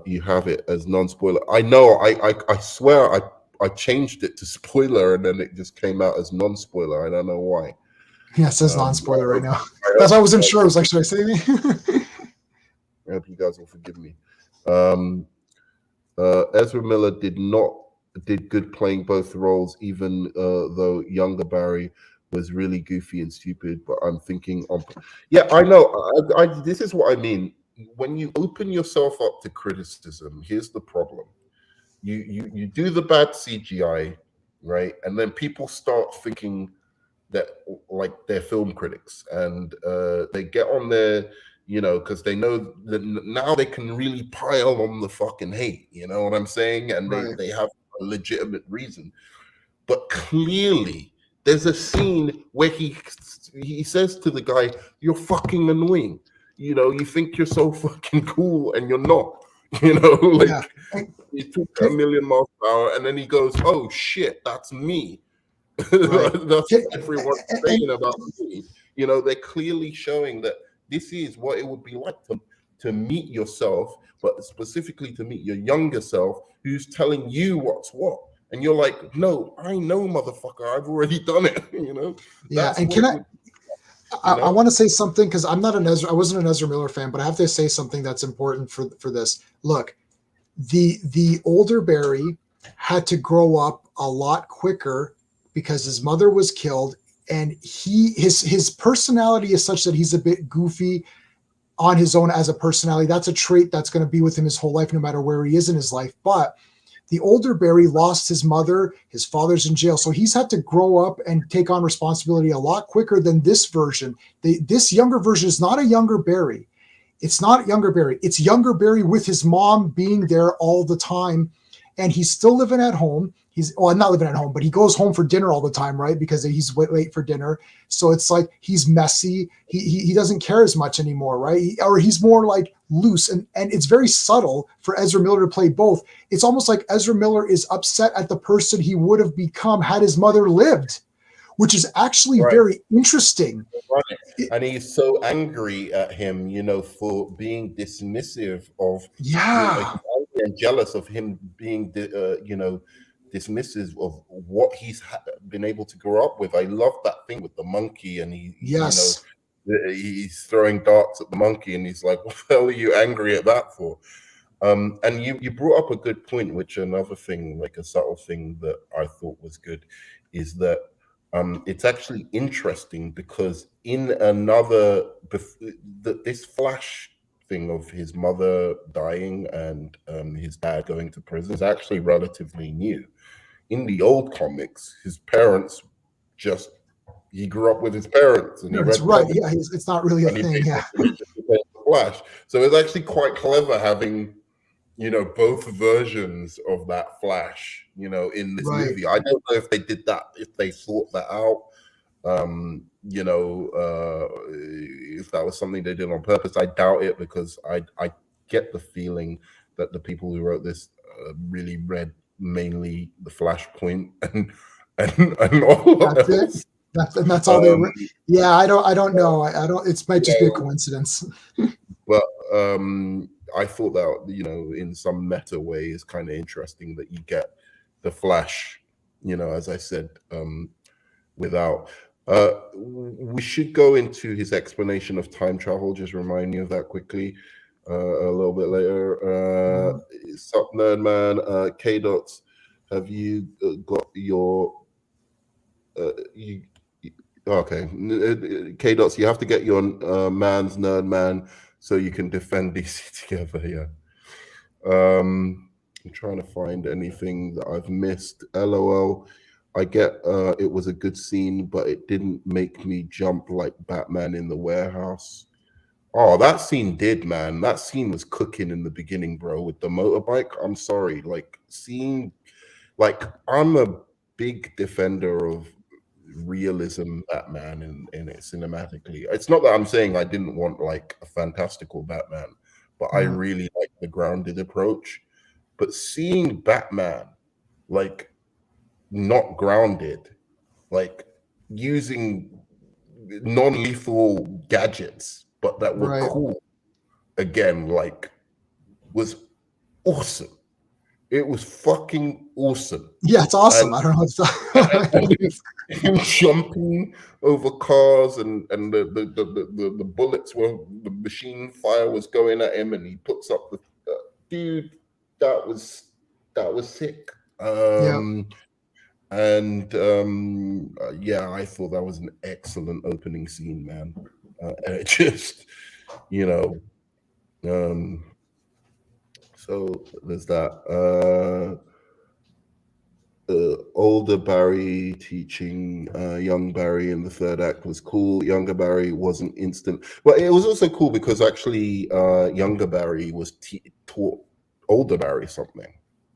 A: You have it as non-spoiler. I know, I swear I changed it to spoiler and then it just came out as non-spoiler. I don't know why.
B: Yeah, it says non-spoiler right now. That's why I wasn't sure. I was like, should I say anything?
A: I hope you guys will forgive me. Ezra Miller did good playing both roles, even though younger Barry was really goofy and stupid. But I'm thinking, I know. This is what I mean. When you open yourself up to criticism, here's the problem. You do the bad CGI, right? And then people start thinking that like they're film critics, and they get on there, you know, because they know that now they can really pile on the fucking hate, you know what I'm saying? And they have a legitimate reason. But clearly there's a scene where he says to the guy, "You're fucking annoying. You know, you think you're so fucking cool, and you're not. You know, like
B: Yeah. And-
A: you took a million miles per hour, and then he goes, "Oh shit, that's me."
B: right.
A: That's
B: Can-
A: what everyone's
B: and-
A: saying about me. You know, they're clearly showing that this is what it would be like to meet yourself, but specifically to meet your younger self, who's telling you what's what. And you're like, no, I know, motherfucker, I've already done it. You know,
B: yeah.
A: that's
B: And
A: what
B: can
A: it
B: I?
A: would,
B: I,
A: you
B: I
A: know.
B: want to say something because I wasn't an Ezra Miller fan, but I have to say something that's important for this. Look, the older Barry had to grow up a lot quicker because his mother was killed, and his personality is such that he's a bit goofy on his own as a personality. That's a trait that's going to be with him his whole life, no matter where he is in his life. But the older Barry lost his mother, his father's in jail. So he's had to grow up and take on responsibility a lot quicker than this version. This younger version is not a younger Barry. It's not younger Barry. It's younger Barry with his mom being there all the time. And he's still living at home. He's not living at home, but he goes home for dinner all the time, right? Because he's late for dinner. So it's like he's messy. He doesn't care as much anymore, right? Or he's more like loose. And it's very subtle for Ezra Miller to play both. It's almost like Ezra Miller is upset at the person he would have become had his mother lived, which is actually
A: Right.
B: very interesting.
A: Right. And he's so angry at him, you know, for being dismissive of, you know,
B: Yeah.
A: he's angry and jealous of him being, you know, dismissive of what he's been able to grow up with. I love that thing with the monkey, and
B: Yes.
A: you know, he's throwing darts at the monkey, and he's like, "What the hell are you angry at that for?" And you brought up a good point, which another thing, like a subtle thing that I thought was good, is that it's actually interesting because in another this Flash thing of his mother dying and his dad going to prison is actually relatively new. In the old comics, his parents just he grew up with his parents and he
B: That's
A: read
B: right.
A: comics
B: Yeah, it's not really a
A: and he
B: thing. Yeah.
A: basically just became the Flash. So it's actually quite clever having, you know, both versions of that Flash, you know, in this
B: Right.
A: movie. I don't know if they did that, if they thought that out, you know, if that was something they did on purpose. I doubt it, because I get the feeling that the people who wrote this really read mainly the Flashpoint and all
B: That's it.
A: else.
B: That's all they.
A: Um,
B: Yeah, I don't know. I don't. It might just be a
A: yeah,
B: coincidence.
A: but I thought that, you know, in some meta way, is kind of interesting that you get the Flash, you know, as I said, without. We should go into his explanation of time travel. Just remind me of that quickly a little bit later. Sup, Nerd Man, K Dots, have you got your you? Okay, K Dots, you have to get your man's Nerd Man so you can defend DC together. Yeah. I'm trying to find anything that I've missed. LOL. I get it was a good scene, but it didn't make me jump like Batman in the warehouse. Oh, that scene did, man. That scene was cooking in the beginning, bro, with the motorbike. I'm sorry. Like, seeing, like, I'm a big defender of realism Batman in it cinematically. It's not that I'm saying I didn't want like a fantastical Batman, but I really like the grounded approach. But seeing Batman like not grounded, like using non-lethal gadgets, but that were
B: Right.
A: cool again, like, was awesome. It was fucking awesome.
B: Yeah, it's awesome. I don't know.
A: And him jumping over cars, and the bullets were, the machine fire was going at him, and he puts up the dude. That was sick.
B: Yeah.
A: Yeah, I thought that was an excellent opening scene, man. And it just, you know, so there's that. Older Barry teaching young Barry in the third act was cool. Younger Barry wasn't instant, but it was also cool because actually younger Barry was taught older Barry something,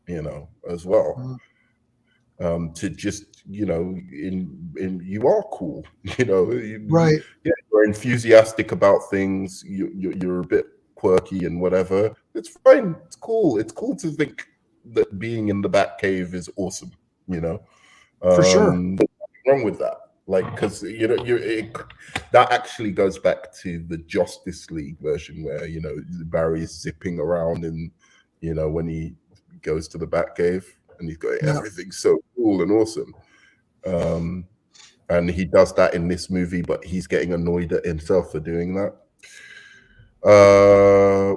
A: you know, as well. to just, in you are cool,
B: Right.
A: yeah, you're enthusiastic about things, you're a bit quirky and whatever. It's fine. It's cool. It's cool to think that being in the Batcave is awesome. You know,
B: For sure.
A: Nothing wrong with that. Like, because that actually goes back to the Justice League version where Barry's zipping around and when he goes to the Batcave and he's got everything so cool and awesome. And he does that in this movie, but he's getting annoyed at himself for doing that.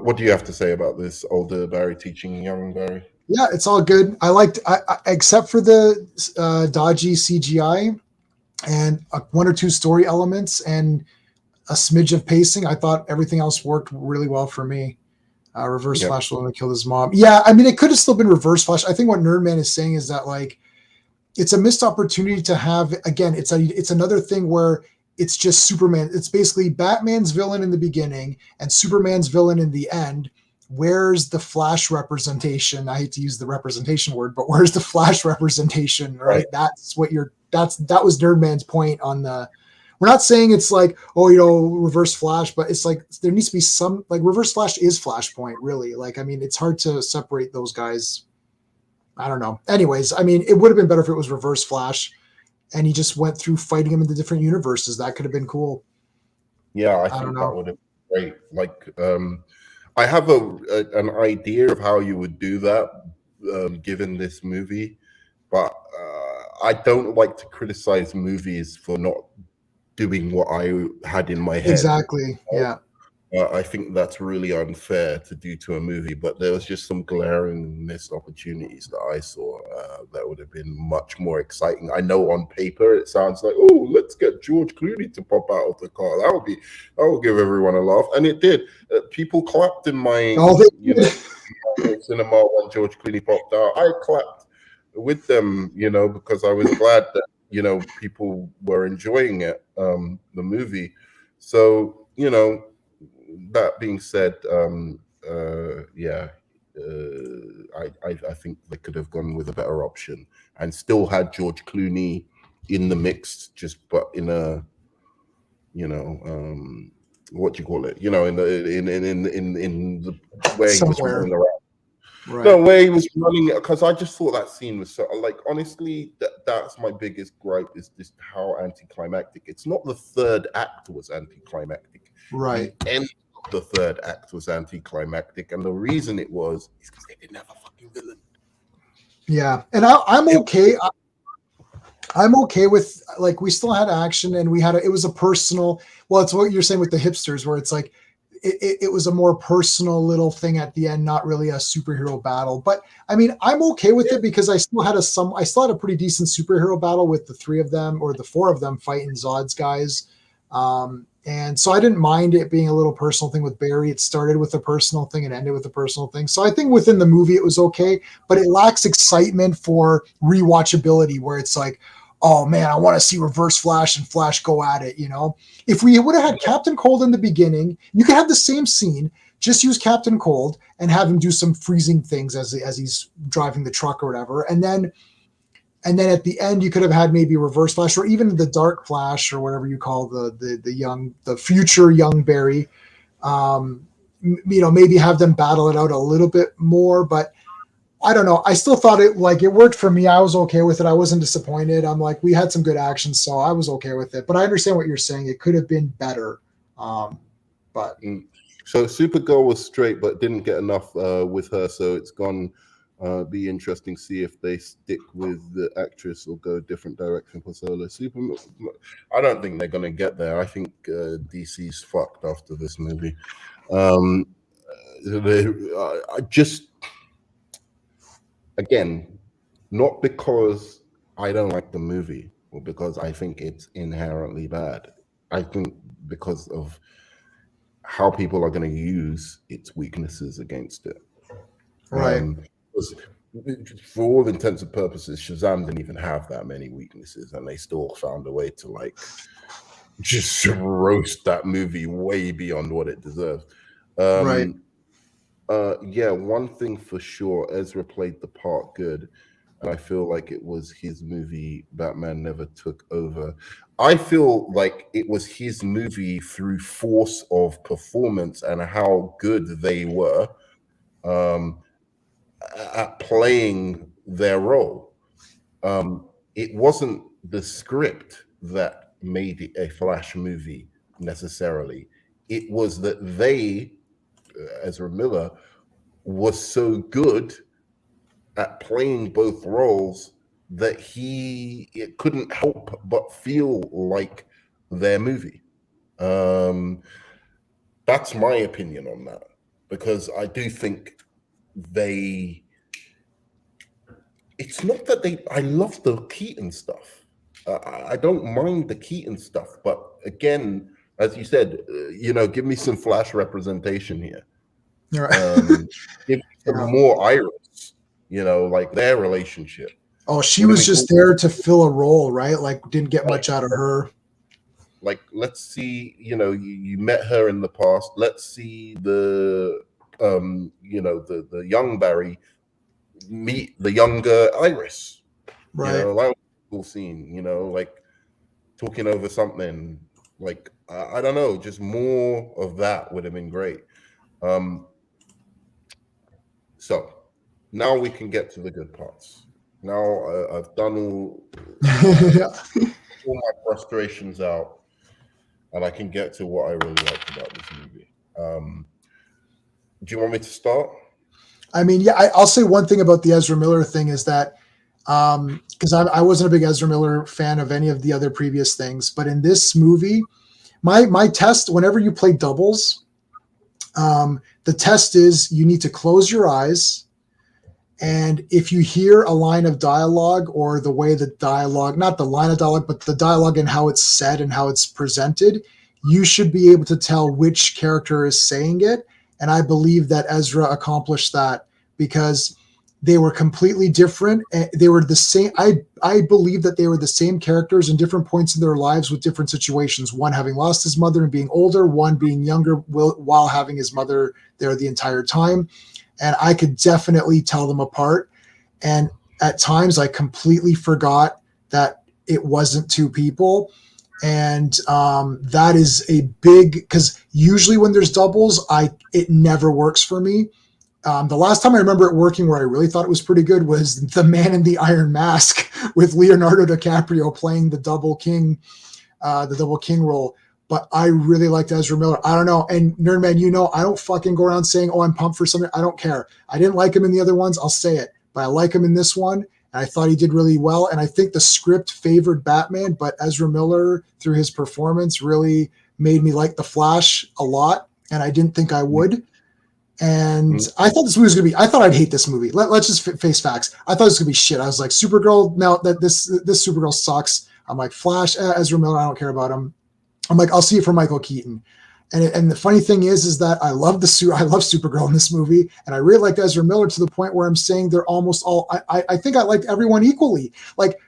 A: What do you have to say about this older Barry teaching young Barry?
B: Yeah, it's all good. I except for the dodgy CGI and one or two story elements and a smidge of pacing. I thought everything else worked really well for me. Reverse Flash will only kill his mom. Yeah, I mean, it could have still been Reverse Flash. I think what Nerdman is saying is that it's a missed opportunity to have, again, it's another thing where it's just Superman. It's basically Batman's villain in the beginning and Superman's villain in the end. Where's the Flash representation? I hate to use the representation word, but where's the Flash representation? Right? That was Nerdman's point on the. We're not saying it's like, Reverse Flash, but it's like there needs to be some, like, Reverse Flash is Flashpoint, really. Like, I mean, it's hard to separate those guys. I don't know. Anyways, I mean, it would have been better if it was Reverse Flash and he just went through fighting him in the different universes. That could have been cool.
A: Yeah, I think that would have been great. Like, I have an idea of how you would do that, given this movie, but I don't like to criticize movies for not doing what I had in my head.
B: Exactly. Yeah.
A: I think that's really unfair to do to a movie, but there was just some glaring missed opportunities that I saw that would have been much more exciting. I know on paper it sounds like, oh, let's get George Clooney to pop out of the car. That will give everyone a laugh, and it did. People clapped in my cinema when George Clooney popped out. I clapped with them, because I was glad that people were enjoying it, the movie. So that being said, I think they could have gone with a better option and still had George Clooney in the mix, but in a, what do you call it? In the way he was running around. Right. No, where he was running, because I just thought that scene was so, like, honestly, that's my biggest gripe, is just how anticlimactic. It's not the third act was anticlimactic.
B: Right.
A: The end of the third act was anticlimactic, and the reason it was is because they didn't have a fucking villain.
B: Yeah, and I'm okay. I'm okay with, like, we still had action, and it was a personal. Well, it's what you're saying with the hipsters, where it's like it was a more personal little thing at the end, not really a superhero battle. But I mean, I'm okay with it because I still had a pretty decent superhero battle with the three of them or the four of them fighting Zod's guys. And so I didn't mind it being a little personal thing with Barry. It started with a personal thing and ended with a personal thing. So I think within the movie it was okay, but it lacks excitement for rewatchability, where it's like, oh man, I want to see Reverse Flash and Flash go at it. If we would have had Captain Cold in the beginning, you could have the same scene, just use Captain Cold and have him do some freezing things as he's driving the truck or whatever. And then at the end, you could have had maybe Reverse Flash or even the Dark Flash or whatever you call the future young Barry. Maybe have them battle it out a little bit more, but I don't know. I still thought it worked for me. I was okay with it. I wasn't disappointed. I'm like, we had some good action, so I was okay with it. But I understand what you're saying. It could have been better. But
A: so Supergirl was straight, but didn't get enough with her, so it's gone. Be interesting to see if they stick with the actress or go a different direction for Solo. Superman, I don't think they're going to get there. I think DC's fucked after this movie. Again, not because I don't like the movie or because I think it's inherently bad. I think because of how people are going to use its weaknesses against it.
B: Right.
A: For all intents and purposes, Shazam didn't even have that many weaknesses, and they still found a way to just roast that movie way beyond what it deserves.
B: Right.
A: Yeah, one thing for sure, Ezra played the part good. and I feel like it was his movie. Batman never took over. I feel like it was his movie through force of performance and how good they were um, at playing their role. It wasn't the script that made it a Flash movie necessarily. It was that they, Ezra Miller, was so good at playing both roles that it couldn't help but feel like their movie. Um, that's my opinion on that, because I do think they. It's not that they. I love the Keaton stuff. I don't mind the Keaton stuff, but again, as you said, give me some Flash representation here.
B: You're right.
A: Give me some
B: Yeah.
A: more Iris. Like their relationship.
B: Oh, she
A: Would
B: was
A: have been
B: just
A: cool.
B: there to fill a role, right? Like, didn't get much out of her.
A: Like, let's see, you met her in the past. Let's see the the young Barry meet the younger Iris.
B: Right.
A: That was a cool scene, like talking over something. Like, I don't know, just more of that would have been great. So now we can get to the good parts. Now I've done all my frustrations out, and I can get to what I really liked about this movie. Do you want me to start?
B: I mean, yeah, I'll say one thing about the Ezra Miller thing is that because I wasn't a big Ezra Miller fan of any of the other previous things, but in this movie, my test whenever you play doubles, the test is you need to close your eyes, and if you hear a line of dialogue or the way the dialogue, not the line of dialogue, but the dialogue and how it's said and how it's presented, you should be able to tell which character is saying it. And I believe that Ezra accomplished that because they were completely different. They were the same. I believe that they were the same characters in different points in their lives with different situations. One having lost his mother and being older, one being younger while having his mother there the entire time. And I could definitely tell them apart. And at times I completely forgot that it wasn't two people. And that is a big, because usually when there's doubles, it never works for me. The last time I remember it working where I really thought it was pretty good was The Man in the Iron Mask with Leonardo DiCaprio playing the double king role. But I really liked Ezra Miller. I don't know. And Nerdman, I don't fucking go around saying, oh, I'm pumped for something. I don't care. I didn't like him in the other ones. I'll say it. But I like him in this one. And I thought he did really well. And I think the script favored Batman, but Ezra Miller, through his performance, really made me like The Flash a lot. And I didn't think I would. And I thought this movie was going to be, I thought I'd hate this movie. Let's just face facts. I thought it was going to be shit. I was like, Supergirl, now that this Supergirl sucks. I'm like, Flash, Ezra Miller, I don't care about him. I'm like, I'll see it for Michael Keaton. And the funny thing is that I love Supergirl in this movie, and I really liked Ezra Miller to the point where I'm saying they're almost all. I think I liked everyone equally. Like,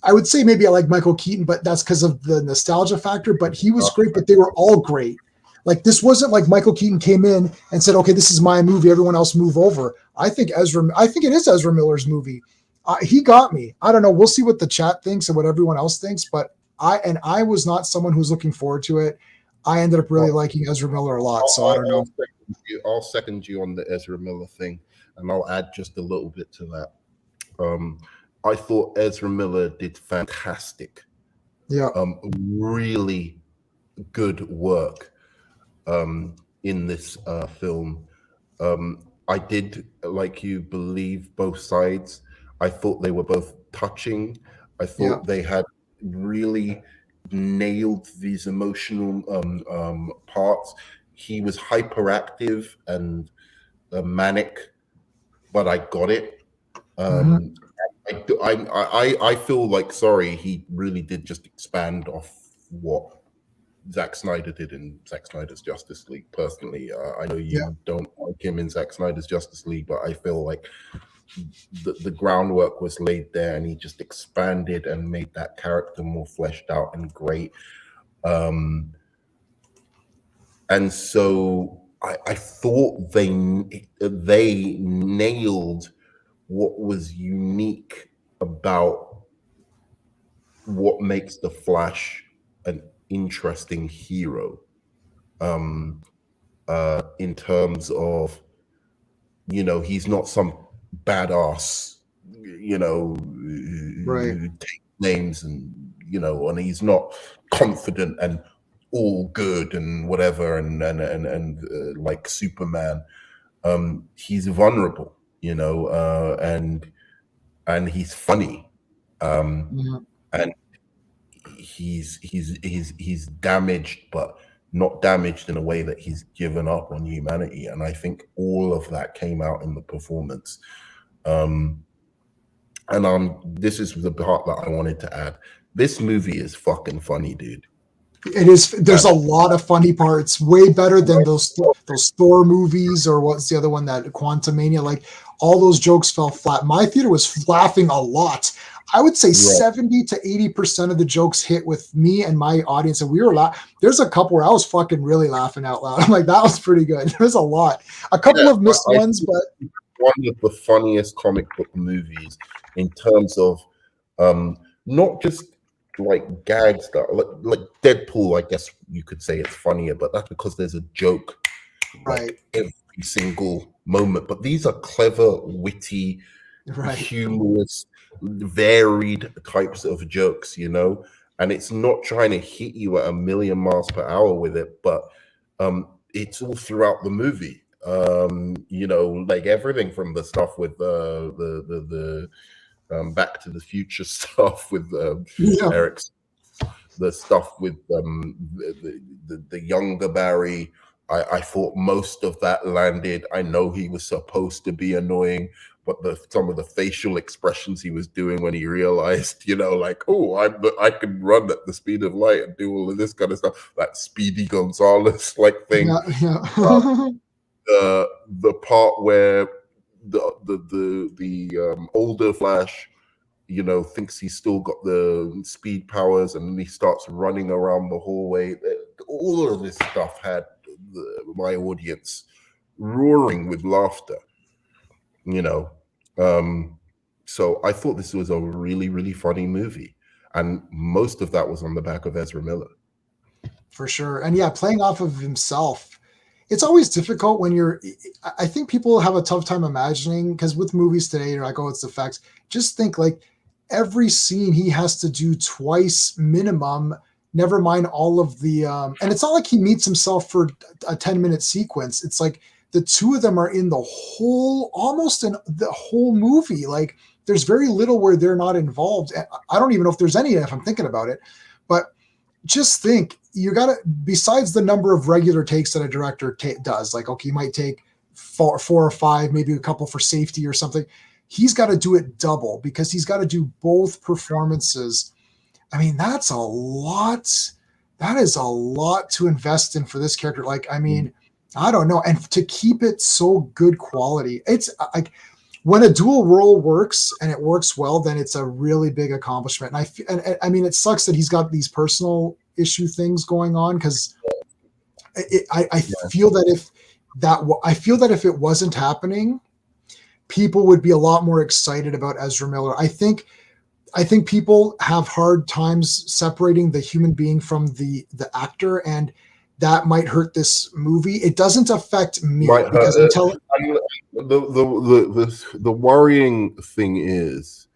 B: I would say maybe I like Michael Keaton, but that's because of the nostalgia factor. But he was great, but they were all great. Like, this wasn't like Michael Keaton came in and said, "Okay, this is my movie. Everyone else move over." I think it is Ezra Miller's movie. He got me. I don't know. We'll see what the chat thinks and what everyone else thinks, but I was not someone who's looking forward to it. I ended up really liking Ezra Miller a lot, so I don't know.
A: I'll second you on the Ezra Miller thing, and I'll add just a little bit to that. I thought Ezra Miller did fantastic.
B: Yeah.
A: Really good work in this film. I did, like you, believe both sides. I thought they were both touching. I thought they had really nailed these emotional parts. He was hyperactive and manic, but I got it. I feel like, sorry, he really did just expand off what Zack Snyder did in Zack Snyder's Justice League. Personally, I know you don't like him in Zack Snyder's Justice League, but I feel like the groundwork was laid there, and he just expanded and made that character more fleshed out and great. And so I thought they nailed what was unique about what makes the Flash an interesting hero, in terms of, he's not some badass,
B: Right.
A: who takes names, and he's not confident and all good and whatever, and like Superman. He's vulnerable, and he's funny,
B: Mhm.
A: and he's damaged, but not damaged in a way that he's given up on humanity. And I think all of that came out in the performance. And this is the part that I wanted to add. This movie is fucking funny, dude.
B: It is. There's
A: And
B: a lot of funny parts, way better than those Thor movies, or what's the other one, that Quantumania. Like, all those jokes fell flat. My theater was laughing a lot. I would say
A: yeah,
B: 70 to 80% of the jokes hit with me and my audience, and we were There's a couple where I was fucking really laughing out loud. I'm like, that was pretty good. There's a lot, a couple
A: yeah,
B: of missed
A: I
B: ones,
A: think
B: but
A: it's one of the funniest comic book movies in terms of, not just like gags that like Deadpool. I guess you could say it's funnier, but that's because there's a joke
B: right,
A: like every single moment. But these are clever, witty,
B: right,
A: humorous, varied types of jokes, and it's not trying to hit you at a million miles per hour with it, but it's all throughout the movie. Like everything from the stuff with the Back to the Future stuff with
B: yeah,
A: Eric, the stuff with the younger Barry. I thought most of that landed. I know he was supposed to be annoying, but some of the facial expressions he was doing when he realized, like, oh, I can run at the speed of light and do all of this kind of stuff, that Speedy Gonzalez like thing.
B: yeah, yeah.
A: The part where the older Flash, thinks he's still got the speed powers, and then he starts running around the hallway. All of this stuff had my audience roaring with laughter, you know. So I thought this was a really, really funny movie, and most of that was on the back of Ezra Miller.
B: For sure. And yeah, playing off of himself, it's always difficult when I think people have a tough time imagining, because with movies today, you're like, oh, it's effects. Just think, like, every scene he has to do twice minimum, never mind all of the, and it's not like he meets himself for a 10-minute sequence. It's like the two of them are in almost in the whole movie. Like, there's very little where they're not involved. I don't even know if there's any, if I'm thinking about it, but just think, you got to, besides the number of regular takes that a director does, like, okay, you might take four or five, maybe a couple for safety or something. He's got to do it double, because he's got to do both performances. I mean, that's a lot. That is a lot to invest in for this character. Like, I mean, I don't know. And to keep it so good quality, it's like, when a dual role works and it works well, then it's a really big accomplishment. And I mean, it sucks that he's got these personal issue things going on, because I feel that if it wasn't happening, people would be a lot more excited about Ezra Miller. I think people have hard times separating the human being from the actor, and that might hurt this movie. It doesn't affect me, because I'm telling.
A: The worrying thing is,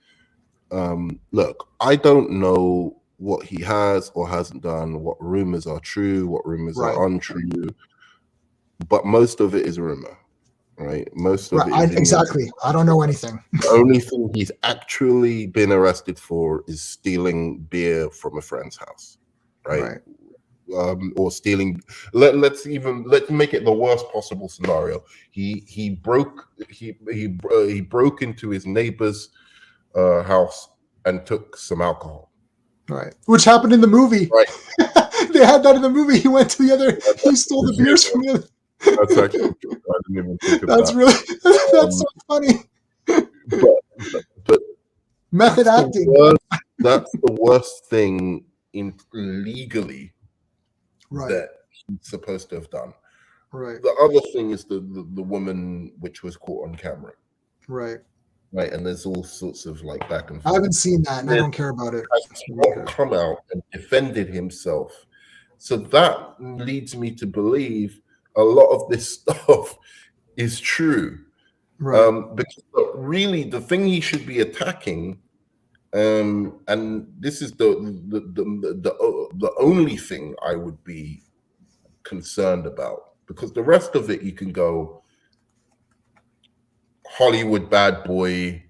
A: look, I don't know what he has or hasn't done, what rumors are true, what rumors are untrue, but most of it is rumor, right? Most of it is
B: exactly. I don't know anything.
A: The only thing he's actually been arrested for is stealing beer from a friend's house, right? Or stealing. Let's make it the worst possible scenario. He broke into his neighbor's house and took some alcohol.
B: Right, which happened in the movie.
A: Right,
B: they had that in the movie. He went to the other. He stole the beers from the other.
A: That's actually true. I didn't even think of
B: that's
A: that.
B: Really that's so funny.
A: But
B: method acting.
A: That's the worst thing legally that he's supposed to have done.
B: Right.
A: The other thing is the woman which was caught on camera.
B: Right.
A: right? And there's all sorts of like back and
B: I
A: forth.
B: haven't seen that, and I don't care about it.
A: Has not come out and defended himself. So that leads me to believe a lot of this stuff is true.
B: Right.
A: Because really the thing he should be attacking, and this is the only thing I would be concerned about, because the rest of it you can go Hollywood bad boy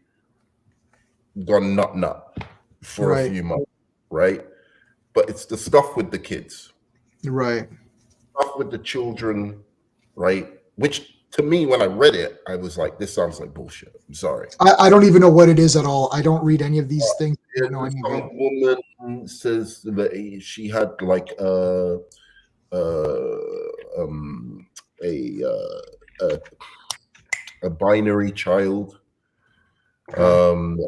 A: gone nut for a
B: Right.
A: few months, right? But it's the stuff with the kids,
B: Right.
A: stuff with the children, right? Which to me, when I read it, I was like, this sounds like bullshit. I'm sorry.
B: I don't even know what it is at all. I don't read any of these things. I don't know any of it.
A: Some woman says that she had like um, a a binary child, and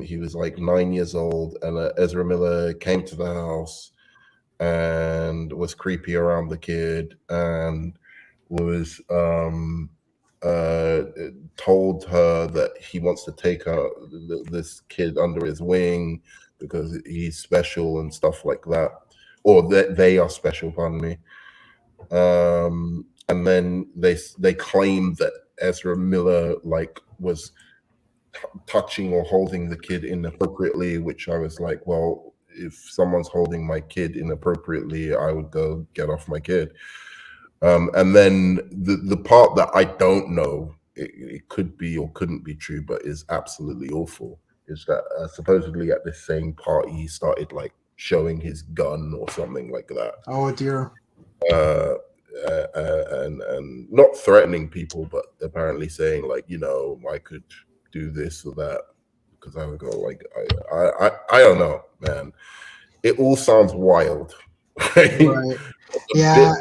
A: he was like 9 years old, and Ezra Miller came to the house and was creepy around the kid and was told her that he wants to take this kid under his wing because he's special and stuff like that, or that they are special, pardon me. And then they claim that Ezra Miller like was touching or holding the kid inappropriately, which I was like, well, if someone's holding my kid inappropriately, I would go get off my kid. And then the part that I don't know, it could be or couldn't be true, but is absolutely awful, is that supposedly at this same party he started like showing his gun or something like that.
B: Oh dear.
A: And not threatening people, but apparently saying like, you know, I could do this or that, because I would go like, I don't know, man. It all sounds wild. Right?
B: Right. Yeah.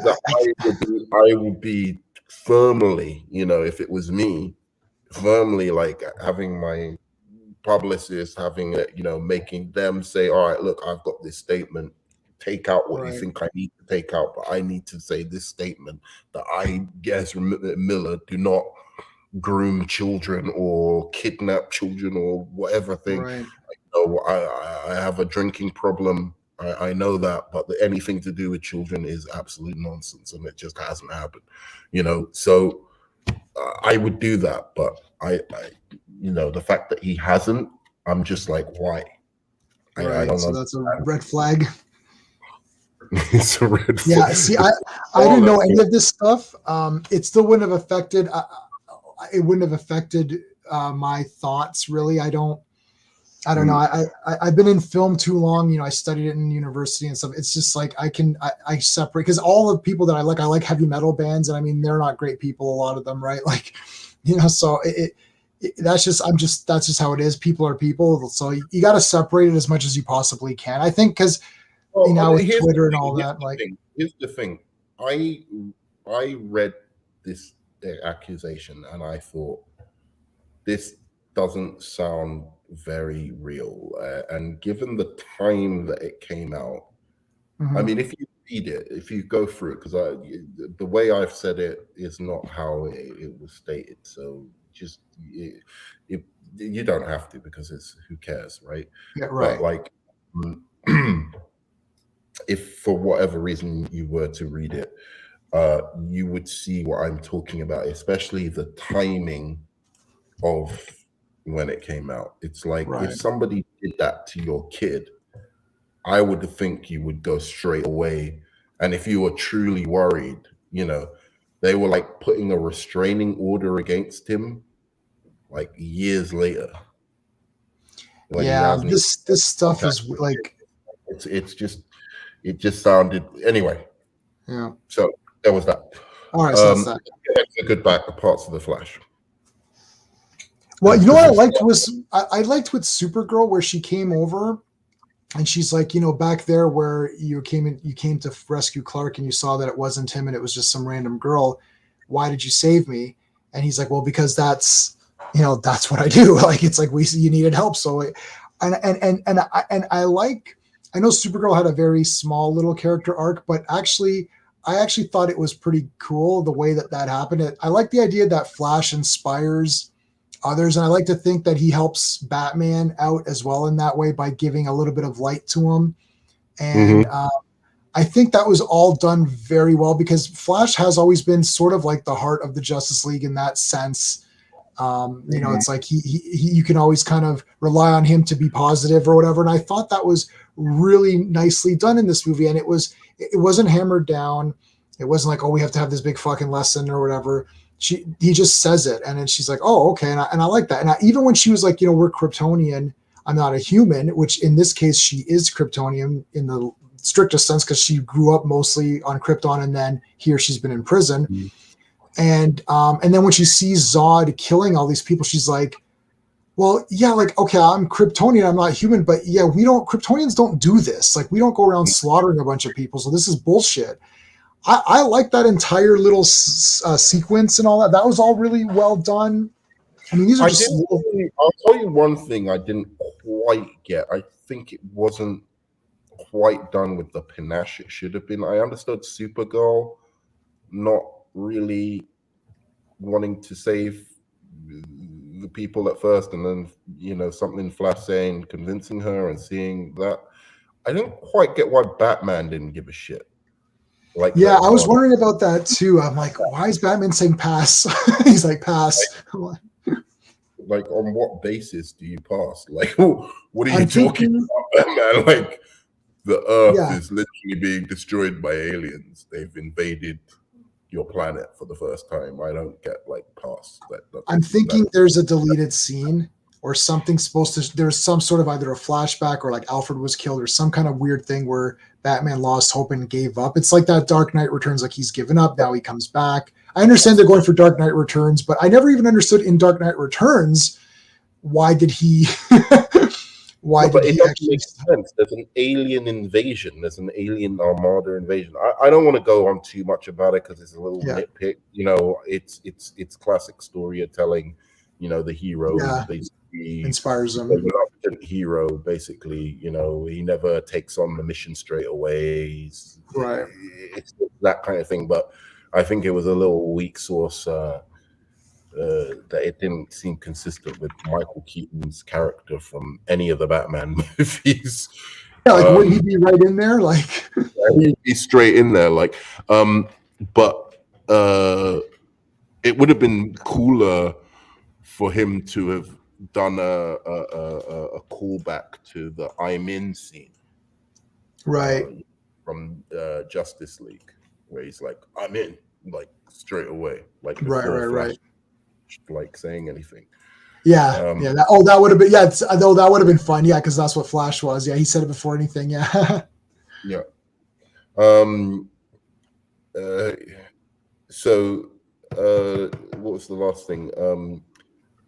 A: I would be firmly, you know, if it was me, firmly like having my publicist, having it, you know, making them say, all right, look, I've got this statement. Take out what you think I need to take out, but I need to say this statement that I guess Miller do not groom children or kidnap children or whatever thing.
B: Right.
A: I have a drinking problem. I know that, but anything to do with children is absolute nonsense, and it just hasn't happened, you know. So I would do that, but I you know, the fact that he hasn't, I'm just like, why?
B: Right.
A: I don't
B: so
A: know.
B: That's a red flag.
A: It's a red flag.
B: Yeah. See, I didn't know any of this stuff. It still wouldn't have affected. It wouldn't have affected my thoughts really. I don't know. I've been in film too long. You know, I studied it in university and stuff. It's just like I separate, because all the people that I like heavy metal bands, and I mean they're not great people, a lot of them, right? Like, you know, so that's just how it is. People are people, so you got to separate it as much as you possibly can. I think because you know, with Twitter and all that, like,
A: here's the thing. I read this accusation and I thought, this doesn't sound very real. And given the time that it came out, I mean, if you read it, if you go through it, because the way I've said it is not how it was stated. So just you don't have to, because it's who cares, right?
B: Yeah, right.
A: But like, if for whatever reason you were to read it, you would see what I'm talking about, especially the timing of when it came out. It's like, if somebody did that to your kid, I would think you would go straight away. And if you were truly worried, you know, they were like putting a restraining order against him like years later.
B: Yeah, this stuff is like,
A: it just sounded, anyway.
B: Yeah.
A: So there was that.
B: All right, so that's that.
A: A good back the parts of the Flash.
B: Well, you know what I liked was I liked with Supergirl, where she came over and she's like, you know, back there where you came to rescue Clark and you saw that it wasn't him and it was just some random girl. Why did you save me? And he's like, well, because that's, you know, that's what I do. Like, it's like, you needed help. So, I like, I know Supergirl had a very small little character arc, but I actually thought it was pretty cool the way that happened. I like the idea that Flash inspires others. And I like to think that he helps Batman out as well in that way by giving a little bit of light to him. And I think that was all done very well because Flash has always been sort of like the heart of the Justice League in that sense. It's like he you can always kind of rely on him to be positive or whatever. And I thought that was really nicely done in this movie. And it wasn't hammered down. It wasn't like, oh, we have to have this big fucking lesson or whatever. He just says it, and then she's like, oh, okay. And I like that. And even when she was like, we're Kryptonian, I'm not a human, which in this case she is Kryptonian in the strictest sense because she grew up mostly on Krypton, and then here she's been in prison.
A: Mm-hmm.
B: And then when she sees Zod killing all these people, she's like, well, yeah, like, okay, I'm Kryptonian, I'm not human, but yeah, Kryptonians don't do this. Like, we don't go around slaughtering a bunch of people, so this is bullshit. I like that entire little sequence and all that. That was all really well done. I mean, these are just.
A: I'll tell you one thing I didn't quite get. I think it wasn't quite done with the panache it should have been. I understood Supergirl not really wanting to save the people at first, and then something Flash saying, convincing her, and seeing that. I didn't quite get why Batman didn't give a shit. Like,
B: yeah, I was wondering about that too. I'm like, why is Batman saying pass? He's like, pass.
A: Like, on what basis do you pass? Like, what are you talking about, Batman? Like, the Earth is literally being destroyed by aliens. They've invaded your planet for the first time. I don't get like pass that.
B: I'm thinking there's a deleted scene or something there's some sort of either a flashback or like Alfred was killed or some kind of weird thing where Batman lost hope and gave up. It's like that Dark Knight Returns, like he's given up, now he comes back. I understand they're going for Dark Knight Returns, but I never even understood in Dark Knight Returns why did he
A: it doesn't make sense. There's an alien invasion. There's an alien armada invasion. I don't want to go on too much about it because it's a little nitpick. It's classic storytelling. The hero basically
B: inspires him.
A: The reluctant hero, basically. He never takes on the mission straight away.
B: Right.
A: It's that kind of thing. But I think it was a little weak source. That it didn't seem consistent with Michael Keaton's character from any of the Batman movies.
B: Yeah, like wouldn't he be right in there? Like
A: he'd be straight in there. Like, but it would have been cooler for him to have done a callback to the I'm in scene, right, from Justice League, where he's like, I'm in, like straight away, like
B: right.
A: Like saying anything.
B: Yeah. That would have been that would have been fun. Yeah, because that's what Flash was. Yeah, he said it before anything. Yeah.
A: Yeah. So what was the last thing?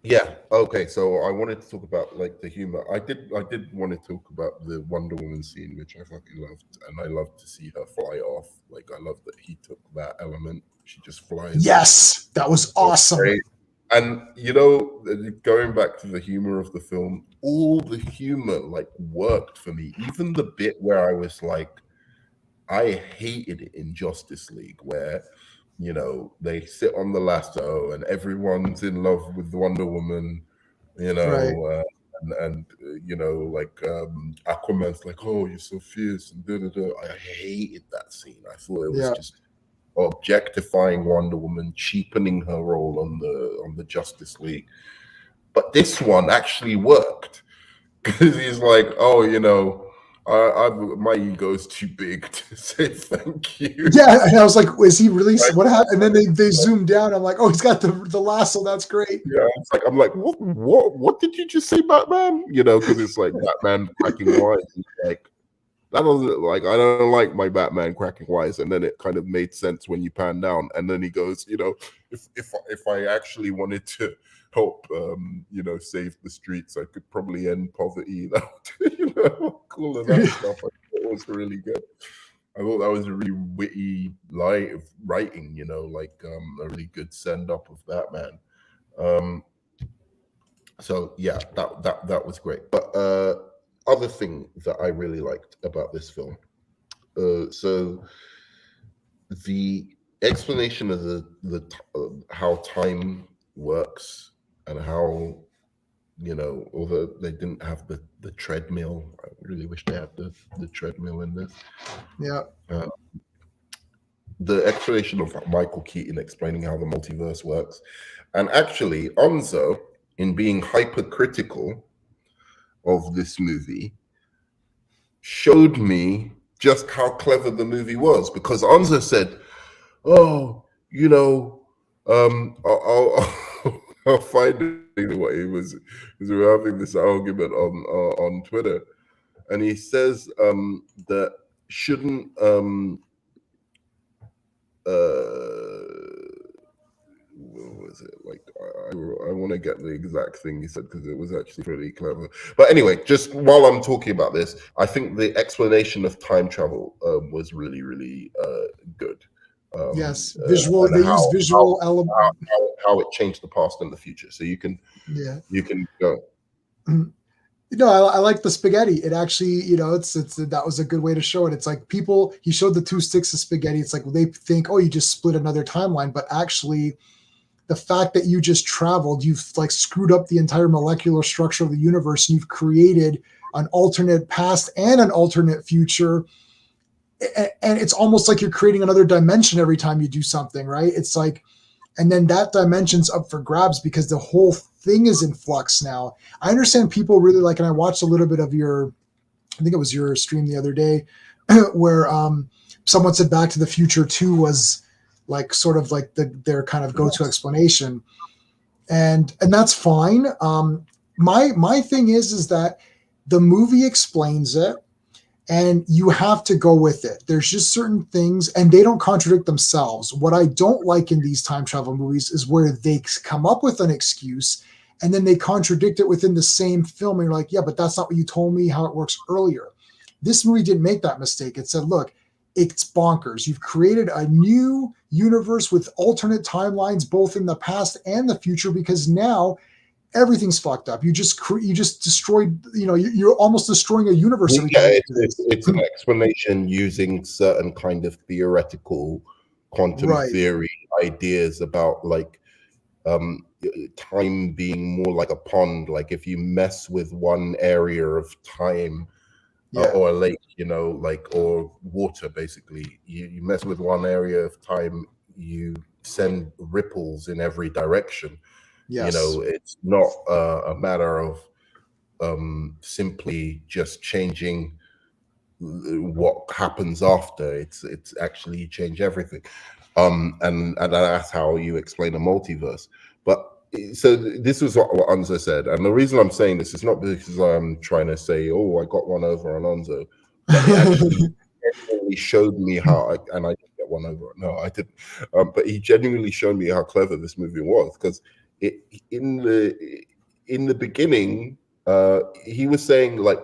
A: Yeah. Okay. So I wanted to talk about like the humor. I did want to talk about the Wonder Woman scene, which I fucking loved, and I loved to see her fly off. Like, I love that he took that element. She just flies.
B: Yes, that was awesome.
A: Great. And going back to the humor of the film, all the humor like worked for me. Even the bit where I was like, I hated it in Justice League, where they sit on the lasso and everyone's in love with Wonder Woman,
B: right.
A: And Aquaman's like, oh, you're so fierce and da-da-da. I hated that scene. I thought it was just objectifying Wonder Woman, cheapening her role on the Justice League. But this one actually worked because he's like, oh, my ego's too big to say thank you.
B: Yeah, and I was like, is he really? What happened? And then they zoom down. I'm like, oh, he's got the lasso. That's great.
A: Yeah, I'm like, what did you just say, Batman? Because it's like Batman cracking wise. Like, that doesn't, like, I don't like my Batman cracking wise. And then it kind of made sense when you pan down. And then he goes, if I actually wanted to help, save the streets, I could probably end poverty. Cool of that stuff. I thought it was really good. I thought that was a really witty line of writing, a really good send up of Batman. So yeah, that was great. But other thing that I really liked about this film, so the explanation of the how time works and how, you know, although they didn't have the treadmill, I really wish they had the treadmill in this.
B: Yeah.
A: The explanation of Michael Keaton explaining how the multiverse works, and actually Onzo, in being hypercritical of this movie, showed me just how clever the movie was, because Onzo said, "Oh, you know, I'll find what he was, because we were having this argument on Twitter, and he says that shouldn't what was it like? I want to get the exact thing he said, because it was actually pretty clever. But anyway, just while I'm talking about this, I think the explanation of time travel was really, really good.
B: Yes, visual. They use visual element.
A: How it changed the past and the future. So you can go.
B: No, I like the spaghetti. It actually, you know, it's that was a good way to show it. It's like people, he showed the two sticks of spaghetti. It's like they think, oh, you just split another timeline, but actually, the fact that you just traveled, you've like screwed up the entire molecular structure of the universe, and you've created an alternate past and an alternate future. And it's almost like you're creating another dimension every time you do something, right? It's like, and then that dimension's up for grabs because the whole thing is in flux now. I understand people really like, and I watched a little bit of your, I think it was your stream the other day, where someone said Back to the Future 2 was like sort of like their kind of go-to explanation, and that's fine. My thing is that the movie explains it, and you have to go with it. There's just certain things, and they don't contradict themselves. What I don't like in these time travel movies is where they come up with an excuse and then they contradict it within the same film. And you're like, yeah, but that's not what you told me how it works earlier. This movie didn't make that mistake. It said, look, it's bonkers. You've created a new universe with alternate timelines, both in the past and the future, because now everything's fucked up. You just destroyed, you know, you're almost destroying a universe.
A: Yeah, it's an explanation using certain kind of theoretical quantum theory ideas about like time being more like a pond. Like if you mess with one area of time, or a lake, you know, like, or water, basically, you mess with one area of time, you send ripples in every direction. You know, it's not a matter of simply just changing what happens after. It's actually you change everything, and that's how you explain a multiverse. But so this was what Onzo said, and the reason I'm saying this is not because I'm trying to say, oh, I got one over on Onzo, but he actually genuinely showed me how, and I didn't get one over. No, I didn't. But he genuinely showed me how clever this movie was, because in the beginning, he was saying like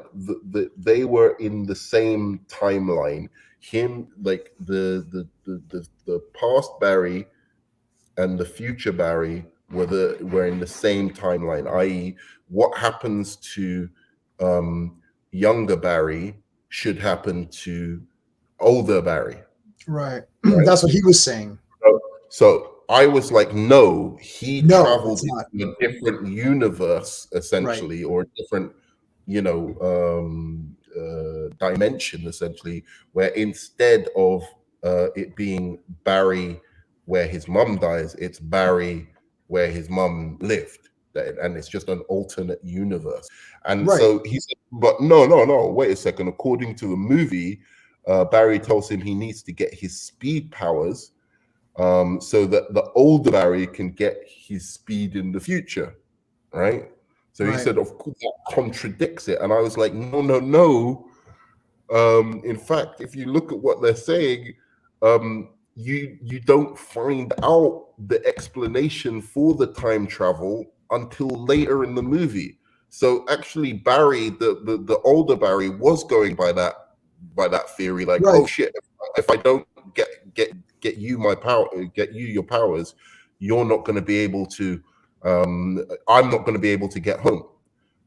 A: they were in the same timeline. Him, like the past Barry and the future Barry were in the same timeline, i.e., what happens to younger Barry should happen to older Barry.
B: Right. That's what he was saying.
A: So I was like, no, he traveled into a different universe, essentially, or a different, you know, dimension, essentially, where instead of it being Barry where his mum dies, it's Barry where his mum lived, and it's just an alternate universe. And so he said, but no, wait a second. According to the movie, Barry tells him he needs to get his speed powers so that the older Barry can get his speed in the future, right? So he said, of course, that contradicts it. And I was like, no. In fact, if you look at what they're saying, you don't find out the explanation for the time travel until later in the movie. So actually, Barry, the older Barry, was going by that theory, like, oh shit, if I don't get you my power, get you your powers, you're not going to be able to. I'm not going to be able to get home.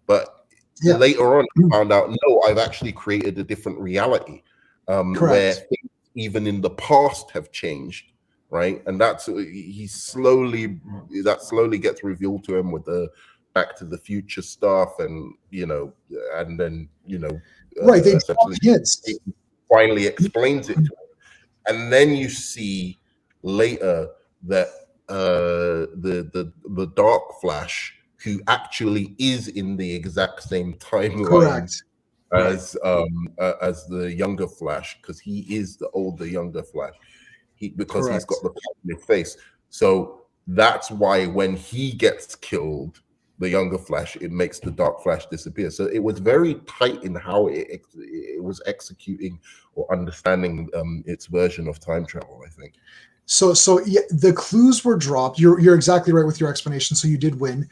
A: But later on, I found out, no, I've actually created a different reality where things, even in the past, have changed, right? And that slowly gets revealed to him with the Back to the Future stuff, and and then
B: Right. They
A: essentially
B: dropped hints.
A: it finally explains it to him. And then you see later that the Dark Flash, who actually is in the exact same timeline
B: Correct.
A: as the younger Flash, because he is the older younger Flash. Because he's got the positive face. So that's why when he gets killed, the younger Flash, it makes the Dark Flash disappear. So it was very tight in how it was executing or understanding its version of time travel, I think.
B: So yeah, the clues were dropped. You're exactly right with your explanation. So you did win.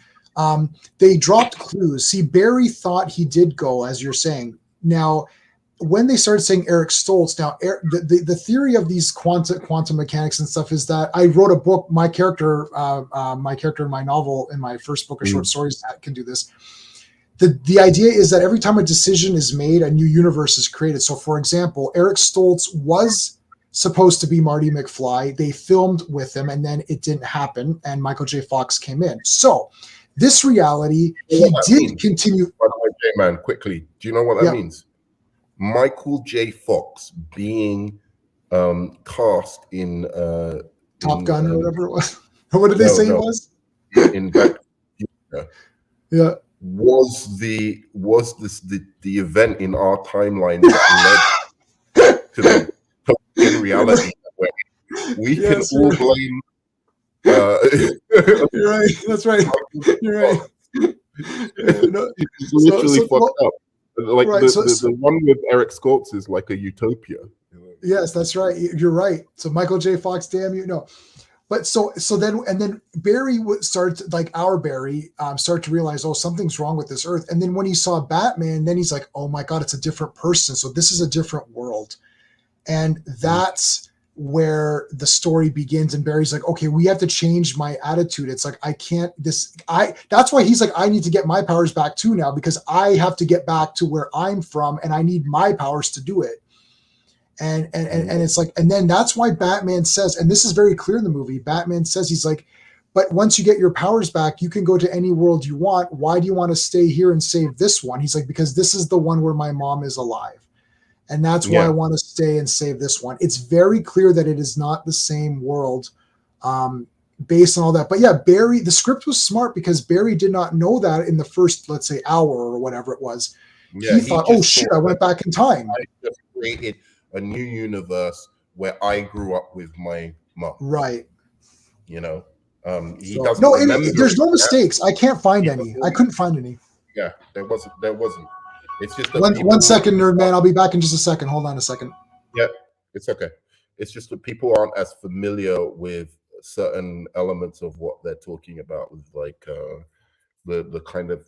B: They dropped clues. See, Barry thought he did go, as you're saying. Now, when they started saying Eric Stoltz, now the theory of these quantum mechanics and stuff is that I wrote a book. My character in my novel, in my first book of short stories, that can do this. The idea is that every time a decision is made, a new universe is created. So, for example, Eric Stoltz was supposed to be Marty McFly. They filmed with him, and then it didn't happen, and Michael J. Fox came in. So, this reality, he did continue.
A: By the way, J-Man, quickly, do you know what that means? Michael J. Fox being cast in
B: Top Gun or whatever it was. What did they say it was?
A: In Back to the Future.
B: Yeah.
A: Was the event in our timeline that led to the in reality where we can all blame.
B: You're right. That's right. You're right.
A: It's literally fucked up. Like the one with Eric Stoltz is like a utopia.
B: Yes, that's right. You're right. So Michael J. Fox, damn you, no. But so then Barry started, like our Barry, started to realize, oh, something's wrong with this Earth. And then when he saw Batman, then he's like, oh my God, it's a different person. So this is a different world. And that's where the story begins. And Barry's like, okay, we have to change my attitude. It's like, that's why he's like, I need to get my powers back too now, because I have to get back to where I'm from and I need my powers to do it. And it's like, and then that's why Batman says, and this is very clear in the movie, Batman says, he's like, but once you get your powers back, you can go to any world you want. Why do you want to stay here and save this one? He's like, because this is the one where my mom is alive. And that's why I want to stay and save this one. It's very clear that it is not the same world based on all that. But yeah, Barry, the script was smart because Barry did not know that in the first, let's say, hour or whatever it was. Yeah, he thought, oh shit, I went back in time.
A: I just created a new universe where I grew up with my mom.
B: Right.
A: He doesn't
B: there's no mistakes. I can't find any. I couldn't find any.
A: Yeah, there wasn't. It's just
B: one second, nerd man. I'll be back in just a second. Hold on a second.
A: Yeah, it's okay. It's just that people aren't as familiar with certain elements of what they're talking about, with like the kind of,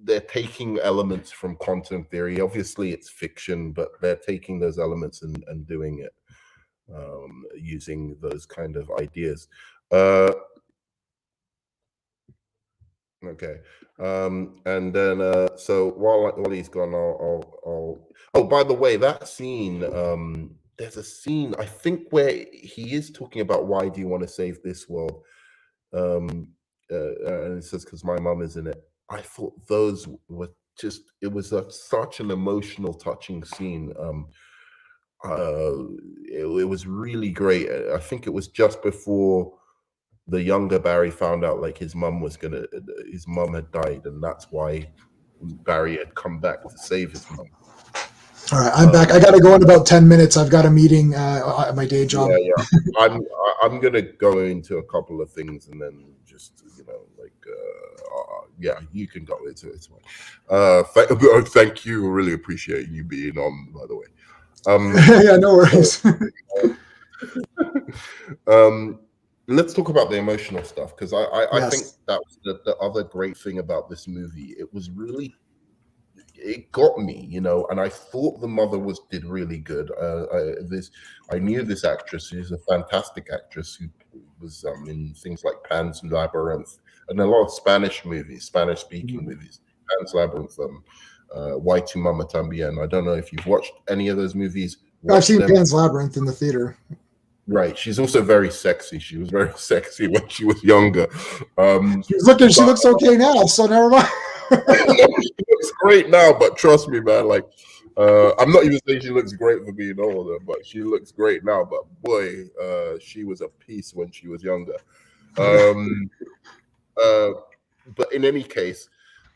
A: they're taking elements from quantum theory. Obviously, it's fiction, but they're taking those elements and doing it using those kind of ideas. Okay. And then so while he's gone, I'll oh, by the way, that scene, there's a scene I think where he is talking about why do you want to save this world, and it says because my mom is in it. I thought those were just, it was such an emotional, touching scene. It was really great. I think it was just before the younger Barry found out like his mom had died, and that's why Barry had come back to save his mom.
B: All right, I'm back. I got to go in about 10 minutes. I've got a meeting at my day job.
A: Yeah. I'm gonna go into a couple of things and then just you can go into it. Thank you. Really appreciate you being on, by the way.
B: Yeah, no worries.
A: Let's talk about the emotional stuff, because I think that was the other great thing about this movie. It was really, it got me, and I thought the mother did really good. I knew this actress. She's a fantastic actress who was in things like Pan's Labyrinth and a lot of Spanish movies, Spanish-speaking movies. Pan's Labyrinth, Y Tu Mama Tambien. I don't know if you've watched any of those movies.
B: I've seen Pan's Labyrinth in the theater.
A: Right. She's also very sexy. She was very sexy when she was younger.
B: She looks okay now, so never mind.
A: She looks great now, but trust me, man. Like, I'm not even saying she looks great for being older, but she looks great now. But boy, she was a piece when she was younger. Um, but in any case,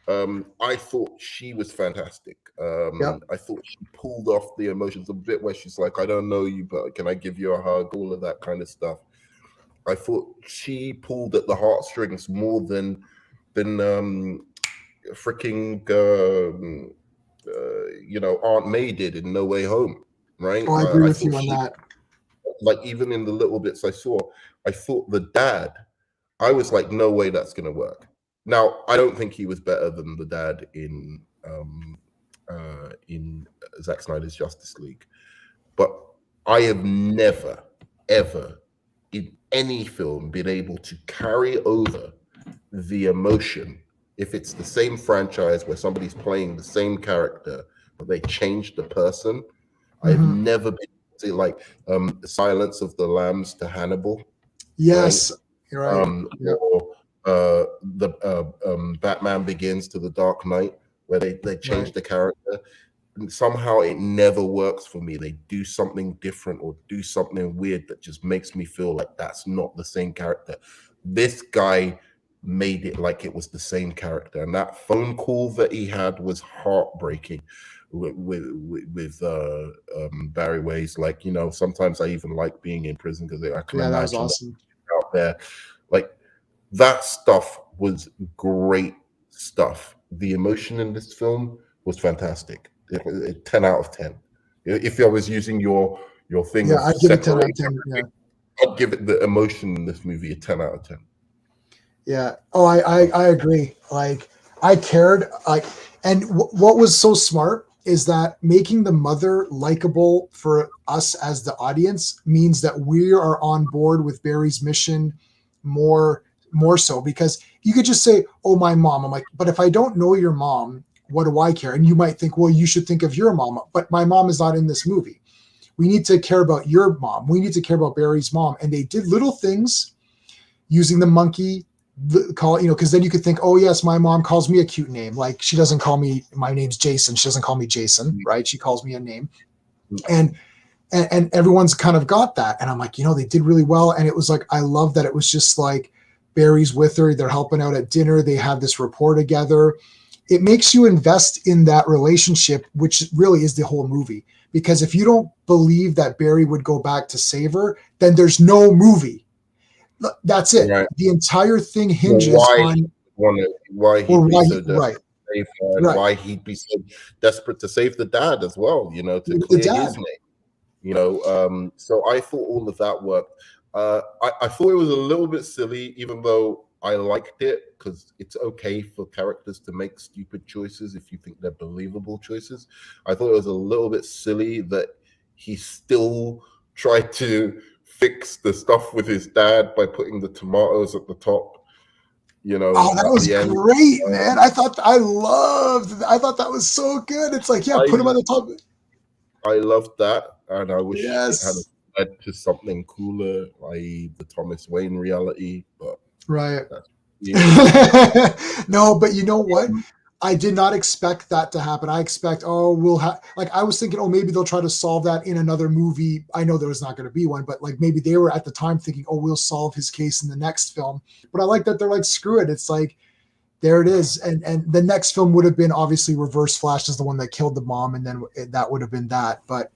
A: I thought she was fantastic.
B: Yep.
A: I thought she pulled off the emotions a bit where she's like, "I don't know you, but can I give you a hug?" All of that kind of stuff. I thought she pulled at the heartstrings more than freaking Aunt May did in No Way Home, right?
B: Oh, I agree
A: I
B: with
A: thought
B: you on
A: she,
B: that.
A: like, even in the little bits I saw, I thought the dad, I was like, no way that's gonna work. Now, I don't think he was better than the dad in Zack Snyder's Justice League, but I have never, ever in any film been able to carry over the emotion if it's the same franchise where somebody's playing the same character but they change the person. I've
B: Mhm.
A: never been to, like, Silence of the Lambs to Hannibal,
B: Yes, you're right. Yep.
A: or the Batman Begins to The Dark Knight, where they change
B: Right.
A: the character. And somehow it never works for me. They do something different or do something weird that just makes me feel like that's not the same character. This guy made it like it was the same character, and that phone call that he had was heartbreaking with Barry Weiss. Like, sometimes I even like being in prison because I can
B: Yeah, that was
A: imagine
B: awesome.
A: out there. Like, that stuff was great stuff. The emotion in this film was fantastic. 10 out of 10. If I was using your thing
B: Yeah,
A: of
B: I give it 10 out
A: separating
B: of 10. Yeah.
A: everything, I'd give it the emotion in this movie a 10 out of 10.
B: Yeah. Oh, I agree. Like, I cared. Like, and what was so smart is that making the mother likable for us as the audience means that we are on board with Barry's mission more so, because you could just say, "Oh, my mom." I'm like, but if I don't know your mom, what do I care? And you might think, well, you should think of your mom, but my mom is not in this movie. We need to care about your mom. We need to care about Barry's mom. And they did little things using the monkey call, because then you could think, oh yes, my mom calls me a cute name. Like, she doesn't call me, my name's Jason. She doesn't call me Jason, right? She calls me a name. And everyone's kind of got that. And I'm like, they did really well. And it was like, I love that it was just like Barry's with her. They're helping out at dinner. They have this rapport together. It makes you invest in that relationship, which really is the whole movie. Because if you don't believe that Barry would go back to save her, then there's no movie. That's it.
A: Right.
B: The entire thing hinges on
A: why he'd be so desperate
B: right,
A: to save her, and
B: right.
A: why he'd be so desperate to save the dad as well, to
B: The
A: clear
B: dad.
A: his name. So I thought all of that worked. I thought it was a little bit silly, even though I liked it, because it's okay for characters to make stupid choices if you think they're believable choices. I thought it was a little bit silly that he still tried to fix the stuff with his dad by putting the tomatoes at the top.
B: Oh, that was great, man. I thought that was so good. It's like, yeah, put him on the top.
A: I loved that, and I wish
B: Yes.
A: it had led to something cooler, i.e. the Thomas Wayne reality, but
B: right.
A: Yeah.
B: No, but you know what? I did not expect that to happen. I expect, we'll have, like, I was thinking, maybe they'll try to solve that in another movie. I know there was not going to be one, but like maybe they were at the time thinking, we'll solve his case in the next film. But I like that they're like, screw it. It's like, there it is. And the next film would have been obviously Reverse Flash is the one that killed the mom. And then that would have been that. But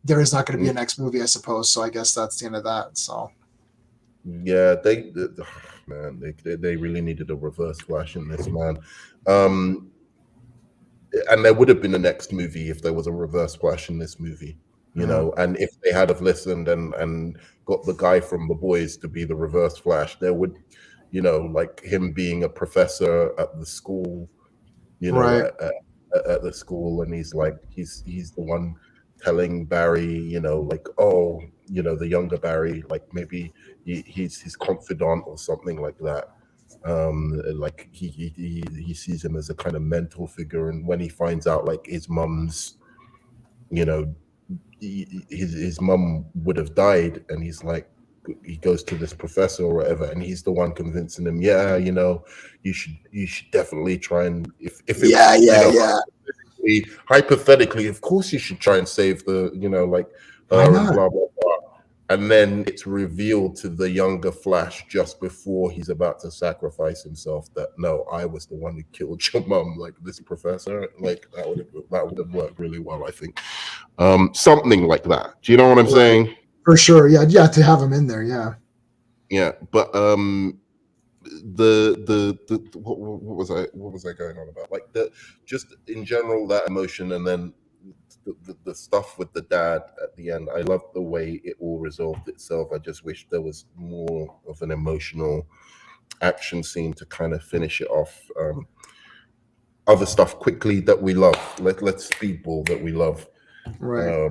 B: there is not going to be a next movie, I suppose. So I guess that's the end of that. So.
A: Yeah, they really needed a Reverse Flash in this, man. And there would have been a next movie if there was a Reverse Flash in this movie, and if they had have listened and got the guy from The Boys to be the Reverse Flash, there would, like him being a professor at the school,
B: right.
A: at the school, and he's like, he's the one telling Barry, like, the younger Barry, like maybe he's his confidant or something like that. Like he sees him as a kind of mentor figure, and when he finds out like his mum's, his mum would have died, and he's like, he goes to this professor or whatever, and he's the one convincing him, yeah, you should definitely try, and if it's
B: yeah.
A: hypothetically, of course you should try and save the like
B: Why
A: her and
B: not?
A: blah blah blah. And then it's revealed to the younger Flash just before he's about to sacrifice himself that no, I was the one who killed your mom, like this professor. Like that would have worked really well, I think. Something like that. Do you know what I'm saying?
B: For sure. Yeah, to have him in there. Yeah.
A: Yeah, but what was I going on about? Like just in general, that emotion, and then the stuff with the dad at the end. I love the way it all resolved itself. I just wish there was more of an emotional action scene to kind of finish it off. Other stuff quickly that we love. Let's speedball that we love.
B: Right.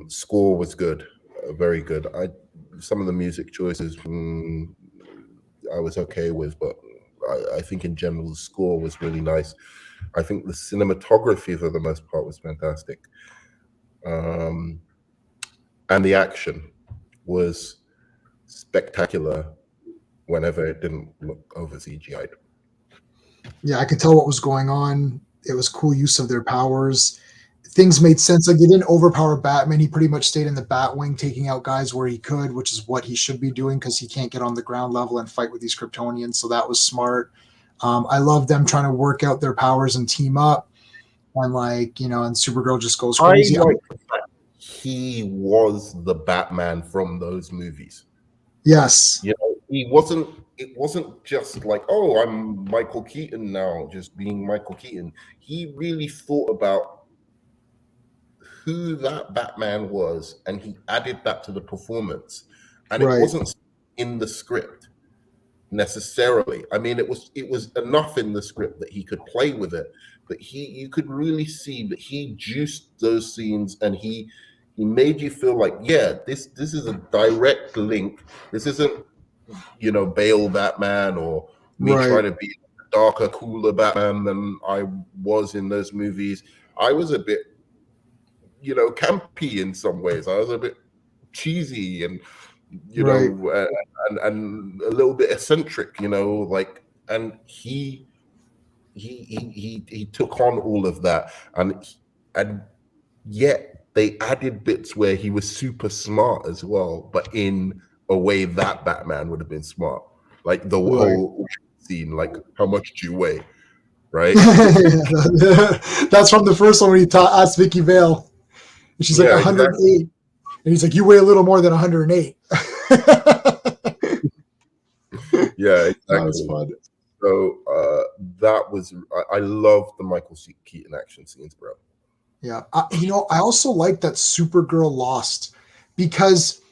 A: Score was good, very good. Some of the music choices I was okay with, but I think in general the score was really nice. I think the cinematography for the most part was fantastic, and the action was spectacular whenever it didn't look over CGI'd.
B: Yeah, I could tell what was going on. It was cool use of their powers. Things made sense. Like, they didn't overpower Batman. He pretty much stayed in the Batwing, taking out guys where he could, which is what he should be doing because he can't get on the ground level and fight with these Kryptonians. So that was smart. I love them trying to work out their powers and team up. And and Supergirl just goes crazy.
A: I like the fact he was the Batman from those movies.
B: Yes.
A: It wasn't just like, oh, I'm Michael Keaton now, just being Michael Keaton. He really thought about who that Batman was, and he added that to the performance. And
B: Right.
A: It wasn't in the script necessarily. I mean, it was enough in the script that he could play with it, but you could really see that he juiced those scenes, and he made you feel like, yeah, this is a direct link. This isn't Bale Batman or me
B: Right.
A: trying to be a darker, cooler Batman than I was in those movies. I was a bit campy in some ways. I was a bit cheesy and and a little bit eccentric, and he took on all of that, and yet they added bits where he was super smart as well, but in a way that Batman would have been smart, like the whole scene, like how much do you weigh, right?
B: That's from the first one when he asked Vicky Vale. And she's like 108. Exactly. And he's like, you weigh a little more than 108.
A: Yeah, exactly.
B: That was fun.
A: So I love the Michael Keaton action scenes, bro.
B: Yeah. I also like that Supergirl lost, because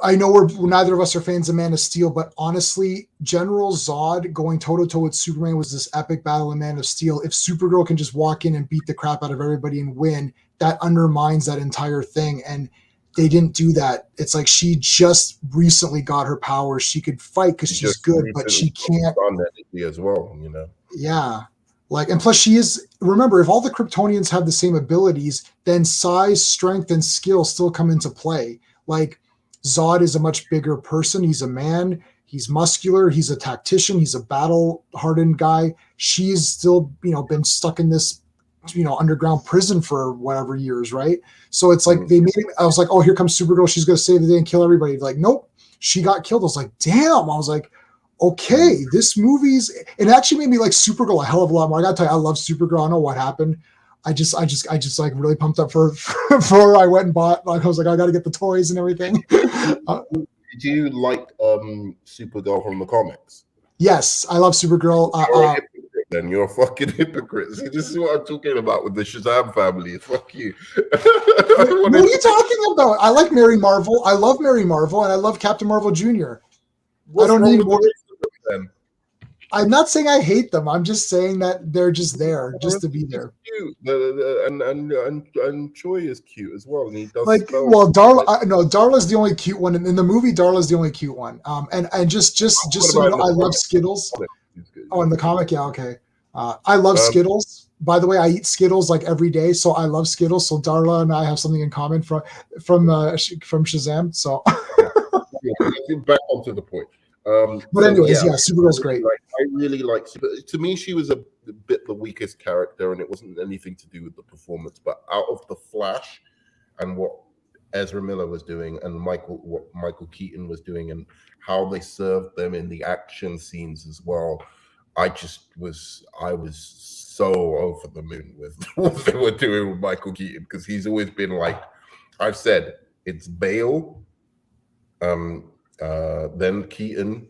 B: I know neither of us are fans of Man of Steel, but honestly, General Zod going toe-to-toe with Superman was this epic battle in Man of Steel. If Supergirl can just walk in and beat the crap out of everybody and win, that undermines that entire thing. And they didn't do that. It's like she just recently got her powers. She could fight because she's good, but she can't.
A: As well,
B: Yeah. And plus remember, if all the Kryptonians have the same abilities, then size, strength, and skill still come into play. Like, Zod is a much bigger person. He's a man. He's muscular. He's a tactician. He's a battle-hardened guy. She's still, been stuck in this, underground prison for whatever years, right? So it's like they made it. I was like, oh, here comes Supergirl. She's going to save the day and kill everybody. Like, nope, she got killed. I was like, damn. I was like, okay, this it actually made me like Supergirl a hell of a lot more. I got to tell you, I love Supergirl. I don't know what happened. I just like really pumped up for I went and bought, I was like, I got to get the toys and everything.
A: Did you like Supergirl from the comics?
B: Yes, I love Supergirl.
A: Then you're a fucking hypocrite. See, this is what I'm talking about with the Shazam family. Fuck you.
B: What are you talking about? I like Mary Marvel. I love Mary Marvel, and I love Captain Marvel Jr. I don't need more. Then? I'm not saying I hate them. I'm just saying that they're just there, just to be there.
A: Cute. And Choi is cute as well. And he does
B: Darla's the only cute one. In the movie, Darla's the only cute one. And just so you know, I love Skittles. Oh, in the comic, yeah, okay. I love Skittles. By the way, I eat Skittles like every day, so I love Skittles. So Darla and I have something in common from Shazam. So,
A: Back onto the point.
B: but
A: So
B: anyways,
A: yeah,
B: yeah, Supergirl's great.
A: I really like Super. To me, she was a bit the weakest character, and it wasn't anything to do with the performance. But out of the Flash and what Ezra Miller was doing, and what Michael Keaton was doing, and how they served them in the action scenes as well, I was so over the moon with what they were doing with Michael Keaton, because he's always been like, I've said, it's Bale, then Keaton.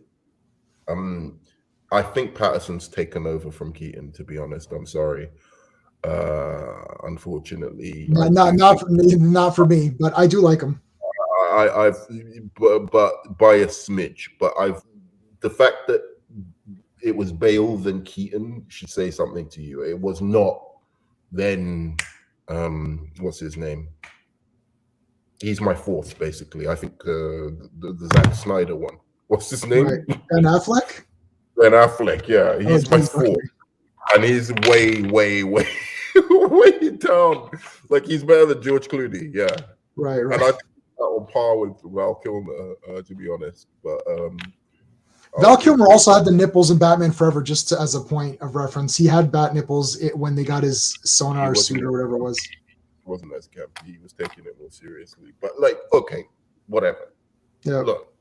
A: I think Patterson's taken over from Keaton, to be honest. I'm sorry. Unfortunately,
B: Not for me, but I do like him.
A: I've but by a smidge. But the fact that it was Bale then Keaton should say something to you. It was not then what's his name? He's my fourth, basically. I think the Zack Snyder one. What's his name?
B: Right. Ben Affleck.
A: Ben Affleck, yeah, he's my fourth, okay. And he's way way down. Like, he's better than George Clooney, yeah.
B: Right.
A: And I think that on par with Val Kilmer, to be honest. But
B: Val Kilmer also had the nipples in Batman Forever, just as a point of reference. He had bat nipples when they got his sonar suit or whatever it was.
A: He wasn't as camp. He was taking it more seriously. But like, okay, whatever.
B: Yeah.
A: Look,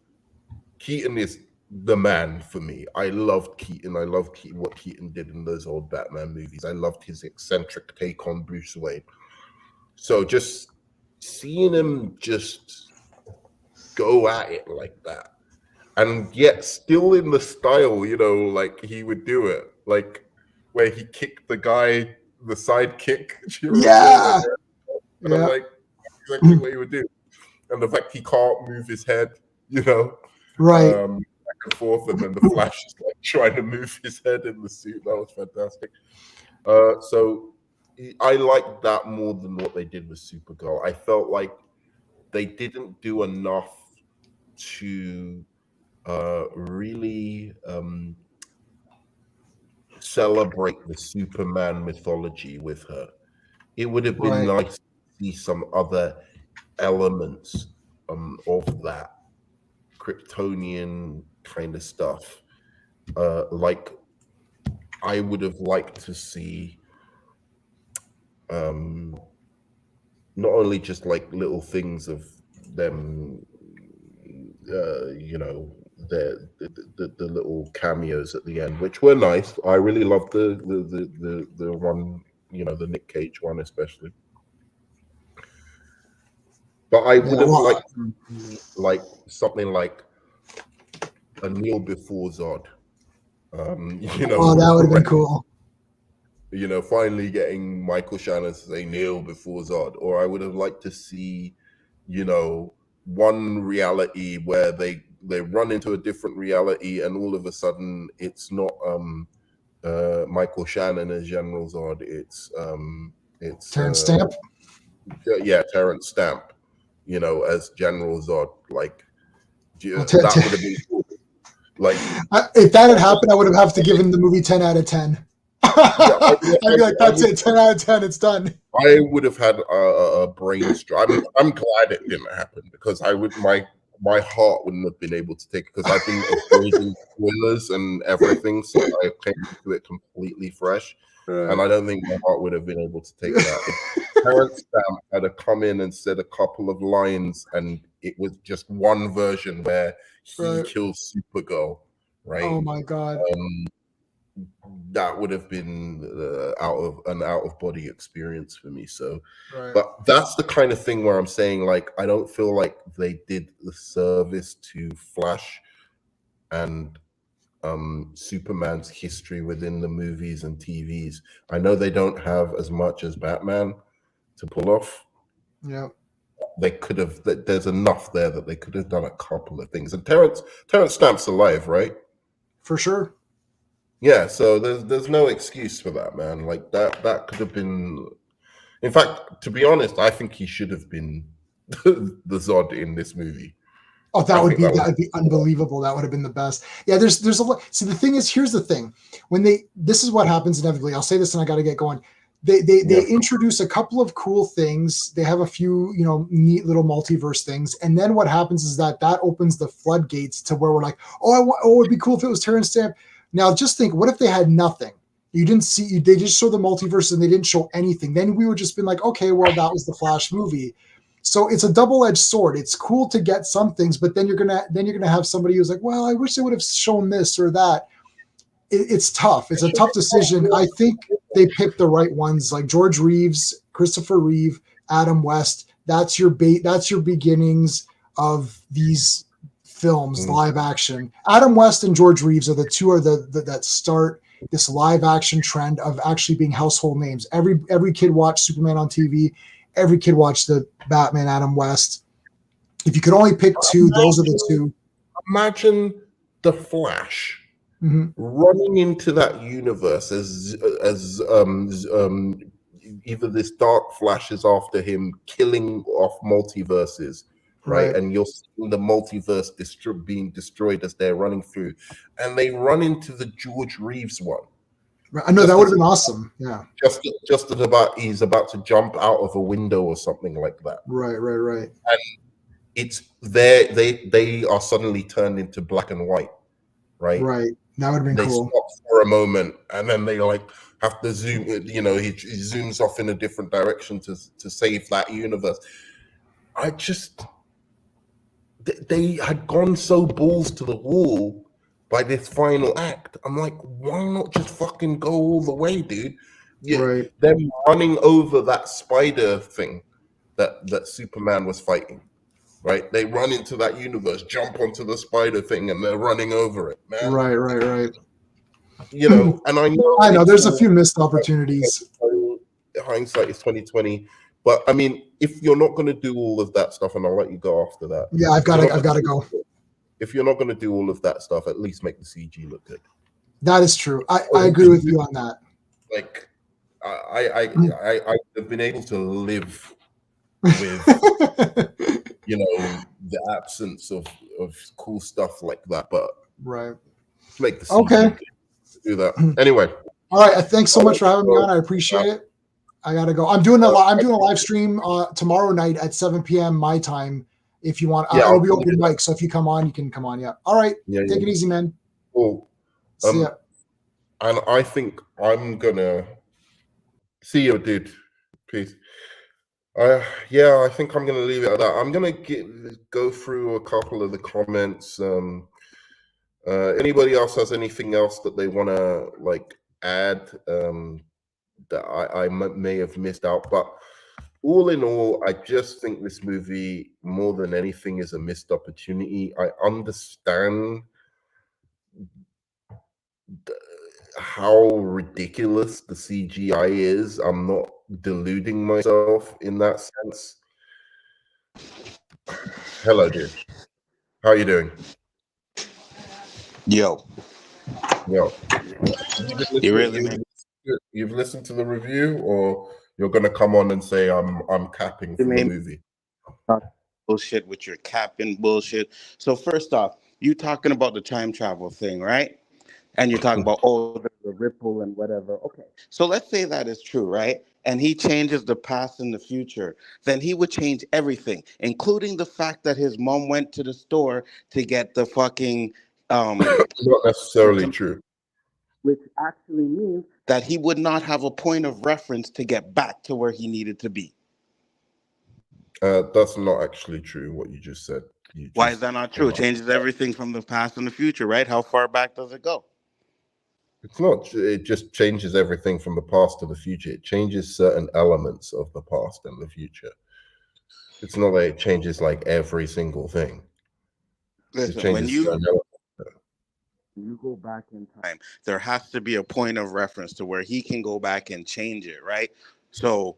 A: Keaton is the man for me. I loved Keaton. I loved what Keaton did in those old Batman movies. I loved his eccentric take on Bruce Wayne. So just seeing him just go at it like that, and yet still in the style, like he would do it, like where he kicked the guy, the side kick.
B: Yeah.
A: And I'm like, exactly what he would do. And the fact he can't move his head,
B: right.
A: Back and forth, and then the Flash is like trying to move his head in the suit. That was fantastic. So I liked that more than what they did with Supergirl. I felt like they didn't do enough to really celebrate the Superman mythology with her. It would have been nice to see some other elements of that Kryptonian kind of stuff. Like, I would have liked to see not only just like little things of them, the little cameos at the end, which were nice. I really loved the one, the Nick Cage one especially. But I would have liked like something like a Kneel Before Zod.
B: That would have been cool.
A: Finally getting Michael Shannon to say kneel before Zod. Or I would have liked to see, one reality where they run into a different reality, and all of a sudden it's not Michael Shannon as General Zod. It's
B: Terrence Stamp.
A: Yeah, Terrence Stamp. As General Zod. Like, that would have been cool. Like,
B: if that had happened, I would have to given the movie 10 out of 10. I'd be like, that's it, 10 out of 10, it's done.
A: I would have had a brain strike. I'm glad it didn't happen, because my heart wouldn't have been able to take it, because I've been avoiding spoilers and everything, so I came to it completely fresh. Right. And I don't think my heart would have been able to take that. If Terrence Stamp had come in and said a couple of lines, and it was just one version where he kills Supergirl, right?
B: Oh my God.
A: That would have been out of body experience for me. So, but that's the kind of thing where I'm saying, like, I don't feel like they did the service to Flash and Superman's history within the movies and TVs. I know they don't have as much as Batman to pull off.
B: Yeah,
A: they could have. There's enough there that they could have done a couple of things. And Terrence Stamp's alive, right?
B: For sure.
A: Yeah, so there's no excuse for that, man. Like, that could have been. In fact, to be honest, I think he should have been the Zod in this movie.
B: Oh,
A: I think that
B: that would be unbelievable. That would have been the best. Yeah, there's a lot. See, the thing is, here's the thing. This is what happens inevitably. I'll say this and I got to get going. They introduce a couple of cool things. They have a few, neat little multiverse things. And then what happens is that opens the floodgates to where we're like, it'd be cool if it was Terrence Stamp. Now just think, what if they had nothing? You didn't see, they just show the multiverse and they didn't show anything. Then we would just been like, okay, well, that was the Flash movie. So it's a double-edged sword. It's cool to get some things, but then you're gonna have somebody who's like, well, I wish they would have shown this or that. It's tough. It's a tough decision. I think they picked the right ones, like George Reeves, Christopher Reeve, Adam West. That's your beginnings of these films, live action. Adam West and George Reeves are the two that start this live action trend of actually being household names. Every kid watched Superman on TV. Every kid watched the Batman, Adam West. If you could only pick two, those are the two.
A: Imagine the Flash running into that universe as either this Dark Flash is after him, killing off multiverses, right? And you're seeing the multiverse being destroyed as they're running through, and they run into the George Reeves one.
B: I know that would have been awesome. Yeah.
A: Just as he's about to jump out of a window or something like that.
B: Right.
A: And it's there. They are suddenly turned into black and white. Right.
B: That would have been cool.
A: They stop for a moment and then they have to zoom. He zooms off in a different direction to save that universe. They had gone so balls to the wall by this final act. I'm like, why not just fucking go all the way, dude? Them running over that spider thing that Superman was fighting, right? They run into that universe, jump onto the spider thing, and they're running over it, man.
B: Right.
A: And I know
B: there's a few missed opportunities.
A: Hindsight is 2020. But I mean, if you're not going to do all of that stuff, and I'll let you go after that.
B: Yeah, I've got to go.
A: If you're not going to do all of that stuff, at least make the CG look good.
B: That is true. I agree with you on that.
A: Like, I've been able to live with, the absence of cool stuff like that. But make the CG do that anyway.
B: All right. Thanks so much for having me on. I appreciate it. I gotta go. I'm doing a live stream tomorrow night at 7 p.m. my time. If you want, it'll be open mic. So if you come on, you can come on. Yeah. All right. Take it easy, man.
A: Cool.
B: See ya.
A: And I think I'm gonna see you, dude. Peace. I think I'm gonna leave it at that. I'm gonna go through a couple of the comments. Anybody else has anything else that they want to add that I may have missed out? But all in all, I just think this movie, more than anything, is a missed opportunity. I understand how ridiculous the CGI is. I'm not deluding myself in that sense. Hello, dude. How are you doing?
C: Yo.
A: You've listened to the review, or you're gonna come on and say I'm capping for the movie?
C: Bullshit with your capping bullshit. So first off, you talking about the time travel thing, right? And you're talking about the ripple and whatever. Okay, so let's say that is true, right? And he changes the past and the future. Then he would change everything, including the fact that his mom went to the store to get the fucking.
A: Not necessarily true.
C: Which actually means that he would not have a point of reference to get back to where he needed to be.
A: That's not actually true, what you just said.
C: Why is that not true? It changes everything from the past and the future, right? How far back does it go?
A: It's not. It just changes everything from the past to the future. It changes certain elements of the past and the future. It's not that it changes every single thing.
C: Listen, when you go back in time, there has to be a point of reference to where he can go back and change it, right? So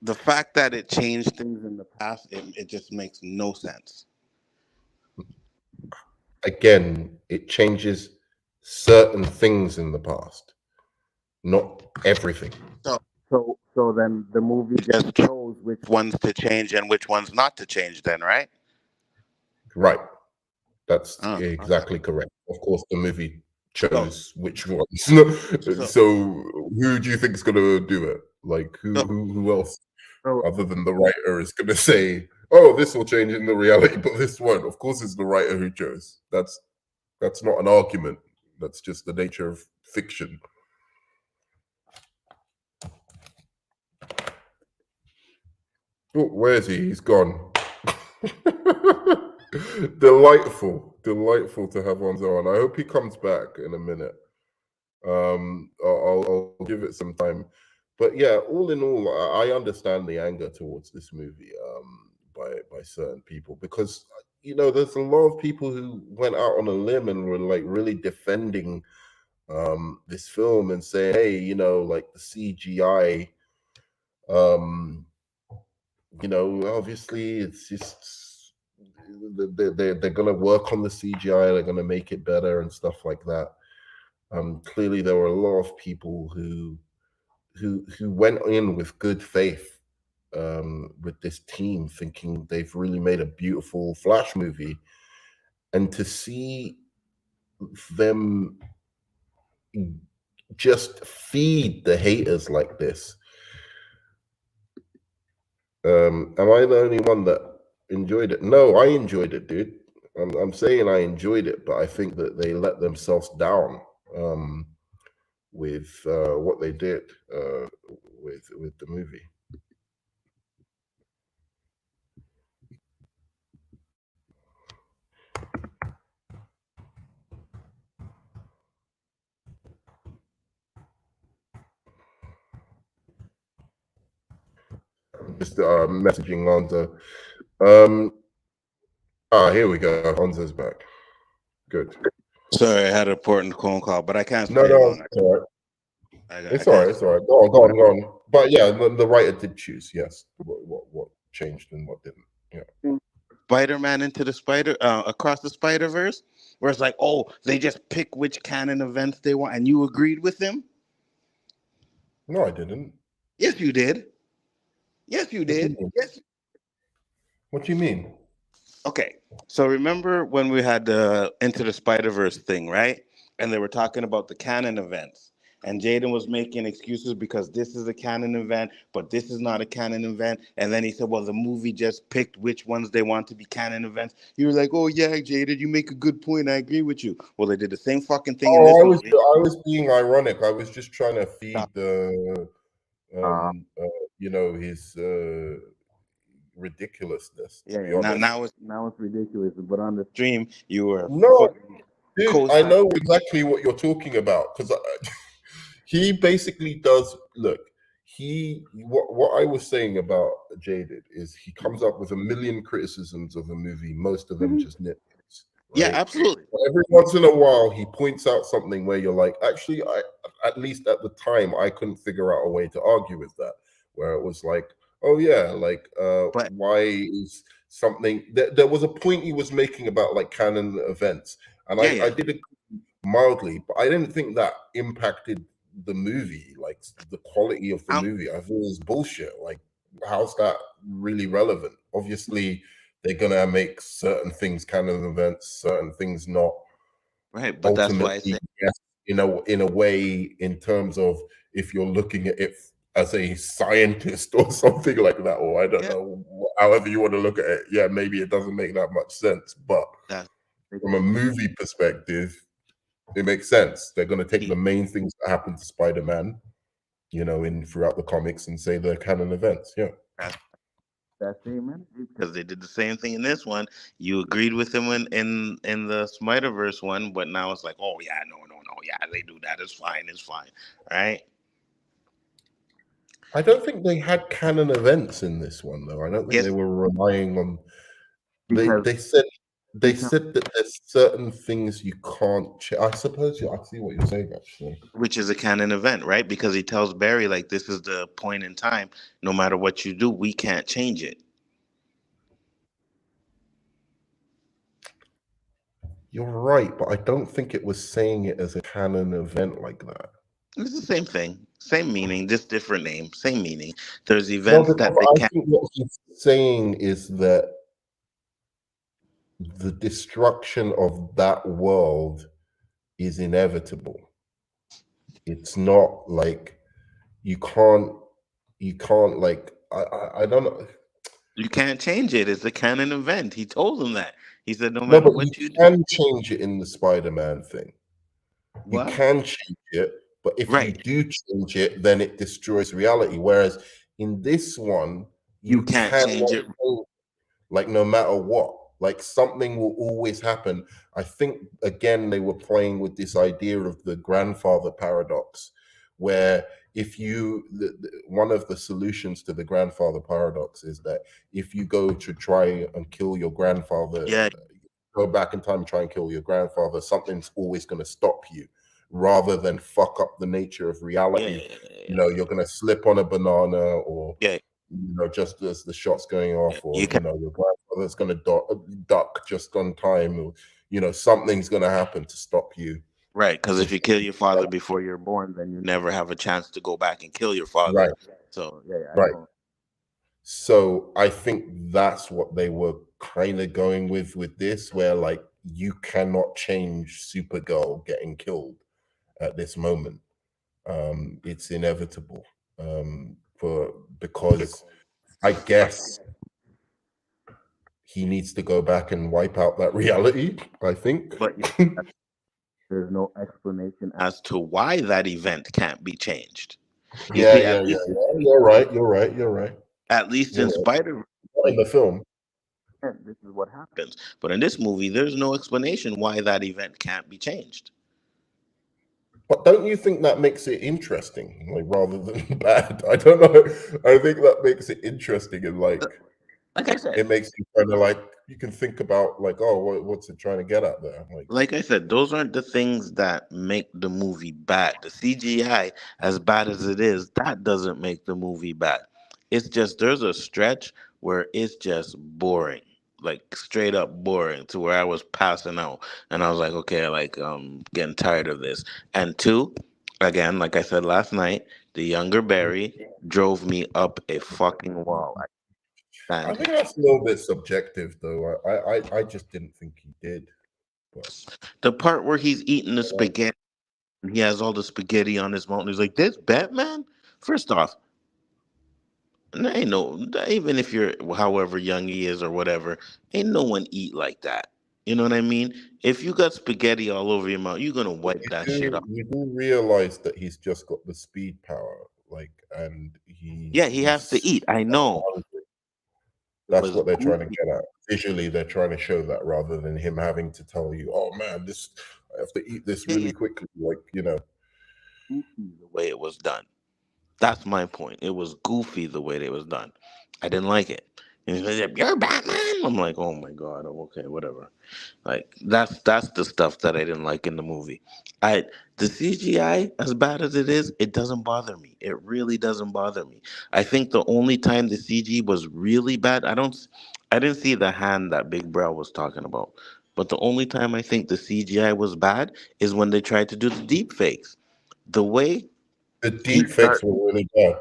C: the fact that it changed things in the past, it just makes no sense.
A: Again, it changes certain things in the past, not everything.
C: So then the movie just chose which ones to change and which ones not to change then, right?
A: Right. That's
C: Okay.
A: exactly correct. Of course, the movie
C: So,
A: chose which ones.
C: so,
A: So who do you think is gonna do it? Like
C: so,
A: who else
C: so
A: other than the writer is gonna say, "Oh, this will change in the reality," but this won't? Of course, it's the writer who chose. That's not an argument. That's just the nature of fiction. Oh, where is he? He's gone. Delightful to have Onzo on. I hope he comes back in a minute. I'll give it some time, but yeah, all in all, I understand the anger towards this movie by certain people, because there's a lot of people who went out on a limb and were like really defending this film and saying, hey, like the CGI, obviously it's just they're gonna work on the CGI, they're gonna make it better and stuff like that. Clearly, there were a lot of people who went in with good faith with this team, thinking they've really made a beautiful Flash movie, and to see them just feed the haters like this. Am I the only one that enjoyed it? No, I enjoyed it, dude. I'm saying I enjoyed it, but I think that they let themselves down. With what they did with the movie. Just messaging Lonzo. Here we go. Lonzo's back. Good.
C: sorry, I had an important phone call, but I can't
A: No,
C: stay long.
A: it's all right.
C: I
A: It's all right.
C: can't.
A: It's all right. Go on. But yeah, the writer did choose. Yes, what changed and what didn't. Yeah.
C: Spider-Man across the Spider-Verse, where it's like, oh, they just pick which canon events they want, and you agreed with them?
A: No, I didn't.
C: Yes, you did. Yes, you
A: What do you
C: did.
A: mean?
C: Yes.
A: What do you mean?
C: Okay. So remember when we had the Into the Spider-Verse thing, right? And they were talking about the canon events. And Jaden was making excuses because this is a canon event, but this is not a canon event. And then he said, well, the movie just picked which ones they want to be canon events. You were like, oh, yeah, Jaden, you make a good point. I agree with you. Well, they did the same fucking thing in this
A: Oh,
C: movie.
A: I was being ironic. I was just trying to feed
C: Stop.
A: the his ridiculousness, to
C: Yeah,
A: be
C: yeah. Now,
A: honest.
C: now it's ridiculous. But on the stream, you were
A: No,
C: fucking
A: dude, I
C: co-signing.
A: know exactly what you're talking about, because he basically does look. What I was saying about Jaded is he comes up with a million criticisms of a movie, most of them just nitpicks.
C: Yeah,
A: Right?
C: absolutely.
A: But every once in a while, he points out something where you're like, actually, at least at the time, I couldn't figure out a way to argue with that. Where it was like, oh yeah, like
C: But
A: why is something? There was a point he was making about like canon events, and
C: yeah,
A: I
C: yeah.
A: did agree mildly, but I didn't think that impacted the movie, like the quality of the
C: I'm,
A: movie. I thought it was bullshit. Like, how's that really relevant? Obviously, they're gonna make certain things canon events, certain things not.
C: right, but that's why I
A: Ultimately,
C: say
A: yes, in a way, in terms of if you're looking at it as a scientist or something like that, or I don't
C: yeah,
A: know, however you want to look at it, yeah, maybe it doesn't make that much sense. But
C: that's
A: from a movie perspective, it makes sense. They're going to take the main things that happen to Spider-Man, in throughout the comics, and say they're canon events. Yeah.
C: that same energy because they did the same thing in this one. You agreed with them in the Spider-Verse one, but now it's like, oh yeah, no, yeah, they do that. It's fine, right?
A: I don't think they had canon events in this one, though. I don't think
C: Yes,
A: they were relying on.
C: because
A: They said
C: because
A: that there's certain things you can't. I suppose. I see what you're saying, actually.
C: which is a canon event, right? Because he tells Barry like this is the point in time. No matter what you do, we can't change it.
A: You're right, but I don't think it was saying it as a canon event like that.
C: It's the same thing, same meaning, just different name, same meaning. There's
A: No,
C: events
A: because
C: that they
A: I
C: can't.
A: think what he's saying is that the destruction of that world is inevitable. It's not like you can't like I don't know.
C: You can't change it. It's a canon event. He told them that. He said, no
A: No,
C: matter
A: but you
C: what you do,
A: can change it in the Spider-Man thing. You
C: what?
A: can change it, but if you
C: Right.
A: do change it, then it destroys reality. Whereas in this one,
C: You
A: you
C: can't
A: cannot
C: change it.
A: change, like no matter what. Like something will always happen. I think again they were playing with this idea of the grandfather paradox, where if you one of the solutions to the grandfather paradox is that if you go to try and kill your grandfather,
C: Yeah.
A: go back in time and try and kill your grandfather, something's always going to stop you rather than fuck up the nature of
C: Yeah.
A: reality.
C: Yeah.
A: You know, you're going to slip on a banana, or
C: Yeah.
A: you know, just as the shot's going off, or
C: You
A: you
C: can
A: know, your grandfather's going to duck just on time, or you know, something's going to happen to stop you.
C: right, because
A: To
C: if you kill your father before you're born, then you never have a chance to go back and kill your father.
A: right,
C: So yeah, I
A: right.
C: know.
A: So I think that's what they were kind of going with this, where like you cannot change Supergirl getting killed at this moment. It's inevitable. Because I guess he needs to go back and wipe out that reality, I think.
C: But there's no explanation as to why that event can't be changed. You
A: Yeah,
C: see,
A: yeah, yeah, yeah. You're right. You're right. You're right.
C: at least
A: You're
C: in
A: right.
C: Spider,
A: Not in
C: like
A: the film.
C: this is what happens. But in this movie, there's no explanation why that event can't be changed.
A: But don't you think that makes it interesting, like rather than bad? I don't know. I think that makes it interesting, and like
C: Like I said,
A: it makes you kind of like you can think about like, oh, what's it trying to get at there? Like,
C: those aren't the things that make the movie bad. The CGI, as bad as it is, that doesn't make the movie bad. It's just there's a stretch where it's just boring, like straight up boring, to where I was passing out, and I was like, okay, like getting tired of this. And two, again, like I said last night, the younger Barry drove me up a fucking wall. I
A: I
C: stand
A: think
C: him.
A: that's a little bit subjective, though. I just didn't think he did, but
C: The part where he's eating the spaghetti. He has all the spaghetti on his mountain. He's like, "This Batman." First off, ain't no, even if you're however young he is or whatever, ain't no one eat like that. You know what I mean? If you got spaghetti all over your mouth, you're gonna wipe that shit off.
A: you do realize that he's just got the speed power, like, and
C: Yeah, he has to
A: he's
C: eat. I know. It
A: that's
C: was
A: what they're trying to
C: goofy,
A: get at. Visually, they're trying to show that rather than him having to tell you, "Oh man, this I have to eat this really quickly." Like, you know,
C: goofy the way it was done. That's my point. It was goofy the way it was done. I didn't like it. And he's like, "You're Batman." I'm like, "Oh my god, okay, whatever." Like that's the stuff that I didn't like in the movie. I The CGI, as bad as it is, it doesn't bother me. It really doesn't bother me. I think the only time the CG was really bad, I didn't see the hand that Big Brow was talking about. But the only time I think the CGI was bad is when they tried to do the deep fakes. The way
A: the
C: he
A: deep fakes
C: start
A: were really bad.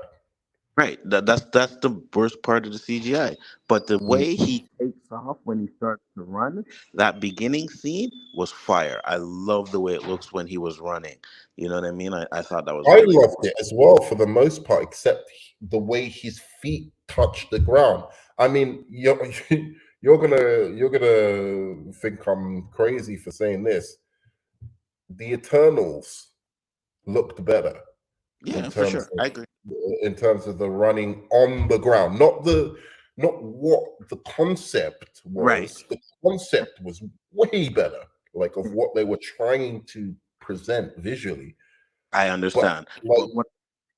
C: Right. That's the worst part of the CGI. But the
A: Mm.
C: way he takes off when he starts to run, that beginning scene was fire. I love the way it looks when he was running. You know what I mean? I thought that was
A: I
C: really
A: loved it as well for the most part, except the way his feet touched the ground. I mean, you're gonna think I'm crazy for saying this. The Eternals looked better in
C: yeah, for
A: terms
C: sure.
A: of
C: I agree.
A: the running on the ground, not what the concept
C: Right.
A: was. The concept was way better, like of what they were trying to present visually.
C: I
A: But
C: understand.
A: like
C: But what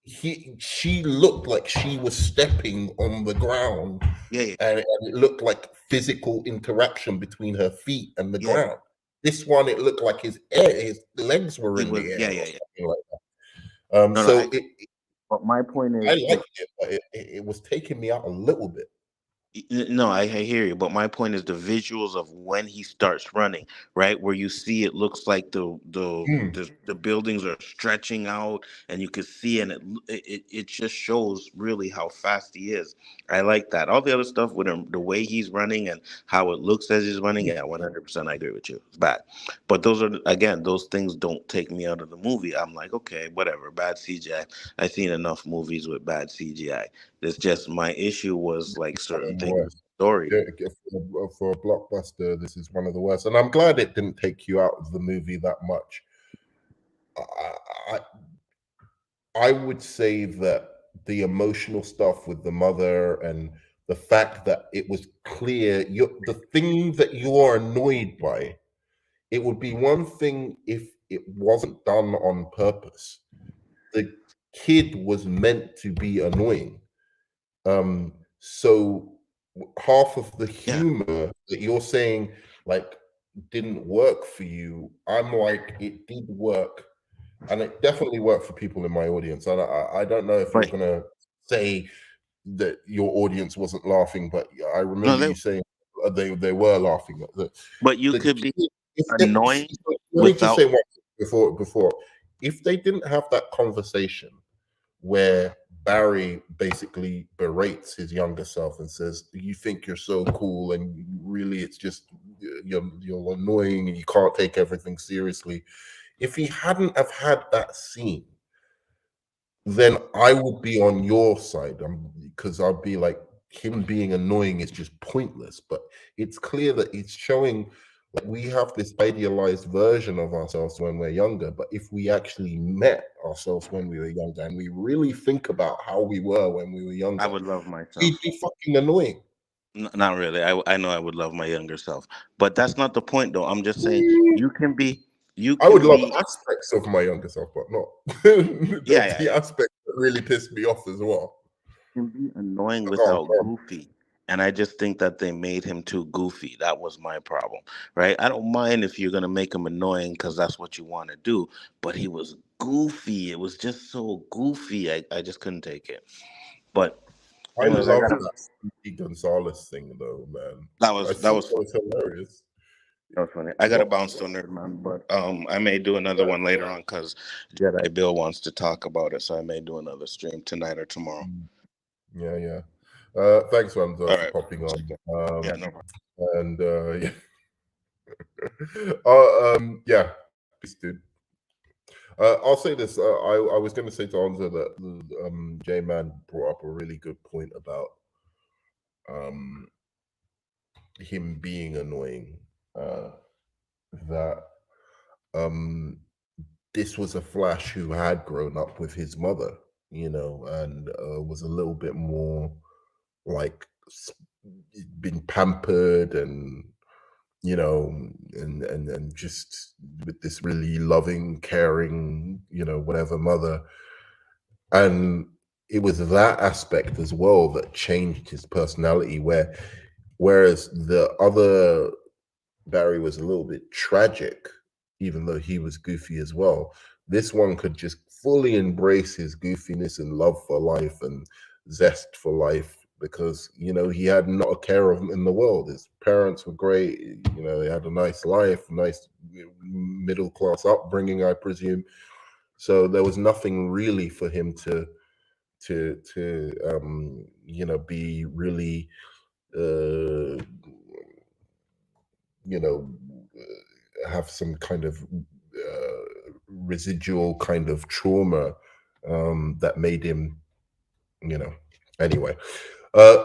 A: she looked like she was stepping on the ground,
C: yeah, yeah,
A: and it looked like physical interaction between her feet and the
C: yeah.
A: ground. This one, it looked like his legs were
C: He
A: in
C: was
A: the
C: yeah,
A: air or
C: yeah, yeah.
A: something like that.
C: No, no,
A: So
C: but my point
A: I
C: is
A: liked it, but it was taking me out a little bit.
C: No, I hear you, but my point is the visuals of when he starts running, right? Where you see it looks like
A: Hmm.
C: the buildings are stretching out, and you can see, and it just shows really how fast he is. I like that. All the other stuff with him, the way he's running and how it looks as he's running, yeah, 100%, I agree with you. It's bad, but those are again, those things don't take me out of the movie. I'm like, okay, whatever, bad CGI. I've seen enough movies with bad CGI. It's just my issue was like certain things in the
A: Worst.
C: story.
A: Yeah, for a blockbuster, this is one of the worst, and I'm glad it didn't take you out of the movie that much. I, I would say that the emotional stuff with the mother and the fact that it was clear the thing that you are annoyed by, it would be one thing if it wasn't done on purpose. The kid was meant to be annoying. So half of the
C: Yeah,
A: humor that you're saying like didn't work for you, I'm like it did work, and it definitely worked for people in my audience. And I don't know if you're
C: right.
A: gonna say that your audience wasn't laughing, but I
C: No,
A: remember
C: they,
A: you saying they were laughing.
C: but you
A: The
C: could be
A: kid, if
C: annoying
A: let me just
C: without.
A: say one thing before if they didn't have that conversation where Barry basically berates his younger self and says, "You think you're so cool, and really it's just you're annoying, and you can't take everything seriously." If he hadn't have had that scene, then I would be on your side. Because I'd be like, him being annoying is just pointless. But it's clear that it's showing like we have this idealized version of ourselves when we're younger. But if we actually met ourselves when we were younger and we really think about how we were when we were
C: I
A: younger,
C: would love
A: we'd
C: myself.
A: be fucking annoying.
C: Not really. I know I would love my younger self, but that's not the point, though. I'm just saying you can be. You
A: I would
C: can
A: love
C: be.
A: aspects of my younger self, but not
C: Yeah, yeah,
A: the
C: yeah.
A: aspect that really pissed me off as well.
C: Can be annoying
A: Go on,
C: without
A: go on.
C: goofy. And I just think that they made him too goofy. That was my problem, right? I don't mind if you're gonna make him annoying because that's what you want to do, but he was goofy. It was just so goofy. I just couldn't take it. But
A: I
C: anyways, I
A: love
C: gotta.
A: that Speedy Gonzalez thing though, man.
C: That
A: I
C: was that
A: thought
C: was
A: that
C: fun.
A: was hilarious.
C: That was funny. I gotta
A: What?
C: bounce to Nerd Man, but I may do another one later on because Jedi Bill wants to talk about it, so I may do another stream tonight or tomorrow.
A: Yeah, yeah. Thanks, Ramza,
C: All
A: for
C: right.
A: popping on.
C: Yeah, no problem.
A: And yeah, yeah, peace, dude. I'll say this. I was going to say to Anza that J Man brought up a really good point about um him being annoying. That um this was a Flash who had grown up with his mother, and was a little bit more like been pampered and and just with this really loving, caring, whatever mother. And it was that aspect as well that changed his personality, whereas the other Barry was a little bit tragic, even though he was goofy as well. This one could just fully embrace his goofiness and love for life and zest for life because he had not a care of him in the world. His parents were great, they had a nice life, nice middle class upbringing, I presume. So there was nothing really for him to be really uh you know, have some kind of residual kind of trauma that made him, you know. Anyway,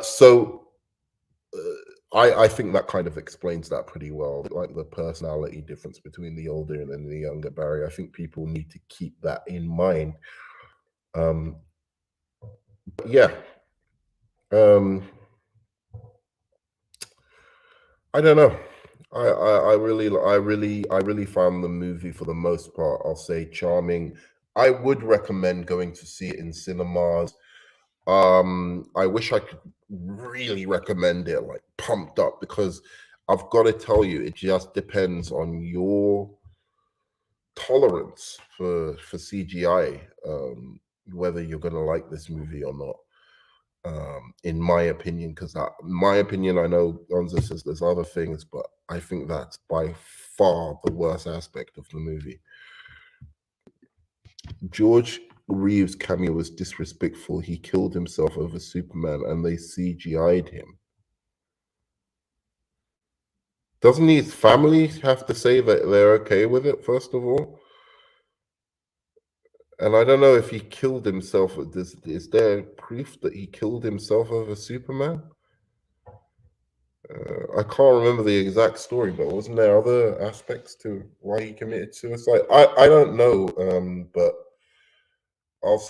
A: so I think that kind of explains that pretty well, like the personality difference between the older and the younger Barry. I think people need to keep that in mind. Um, yeah. I don't know. I really found the movie for the most part, I'll say, charming. I would recommend going to see it in cinemas. I wish I could really recommend it like pumped up because I've got to tell you, it just depends on your tolerance for CGI, whether you're gonna like this movie or not. in my opinion, because my opinion, I know Gonza says there's other things, but I think that's by far the worst aspect of the movie. George Reeves' cameo was disrespectful. He killed himself over Superman and they CGI'd him. Doesn't his family have to say that they're okay with it, first of all? And I don't know if he killed himself. Is there proof that he killed himself over Superman? I can't remember the exact story, but wasn't there other aspects to why he committed suicide? I don't know, but I'll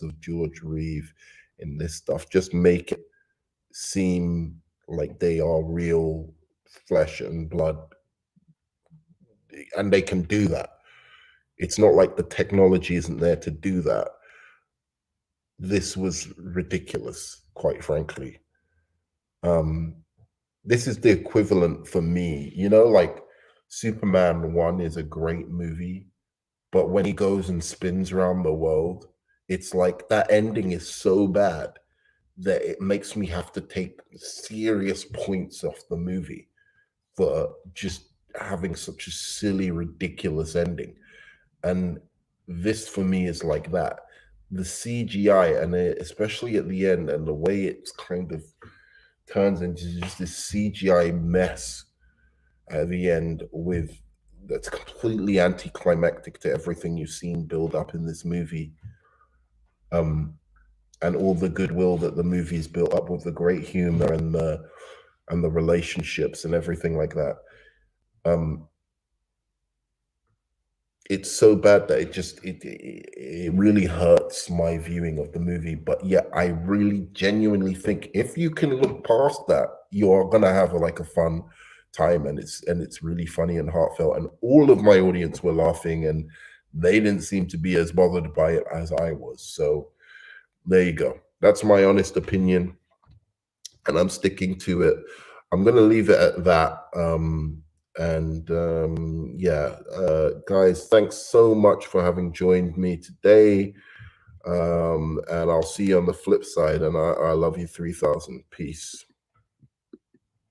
A: of George Reeve in this stuff, just make it seem like they are real flesh and blood, and they can do that. It's not like the technology isn't there to do that. This was ridiculous, quite frankly. This is the equivalent for me, like Superman 1 is a great movie, but when he goes and spins around the world, it's like that ending is so bad that it makes me have to take serious points off the movie for just having such a silly, ridiculous ending. And this for me is like that. The CGI, and especially at the end, and the way it's kind of turns into just this CGI mess at the end, that's completely anticlimactic to everything you've seen build up in this movie. And all the goodwill that the movie's built up with the great humor and the relationships and everything like that. It's so bad that it really hurts my viewing of the movie. But yeah, I really genuinely think if you can look past that, you're gonna have a fun time, and it's really funny and heartfelt. And all of my audience were laughing, and they didn't seem to be as bothered by it as I was. So there you go. That's my honest opinion, and I'm sticking to it. I'm gonna leave it at that. Yeah, guys, thanks so much for having joined me today. And I'll see you on the flip side. And I love you 3000. Peace.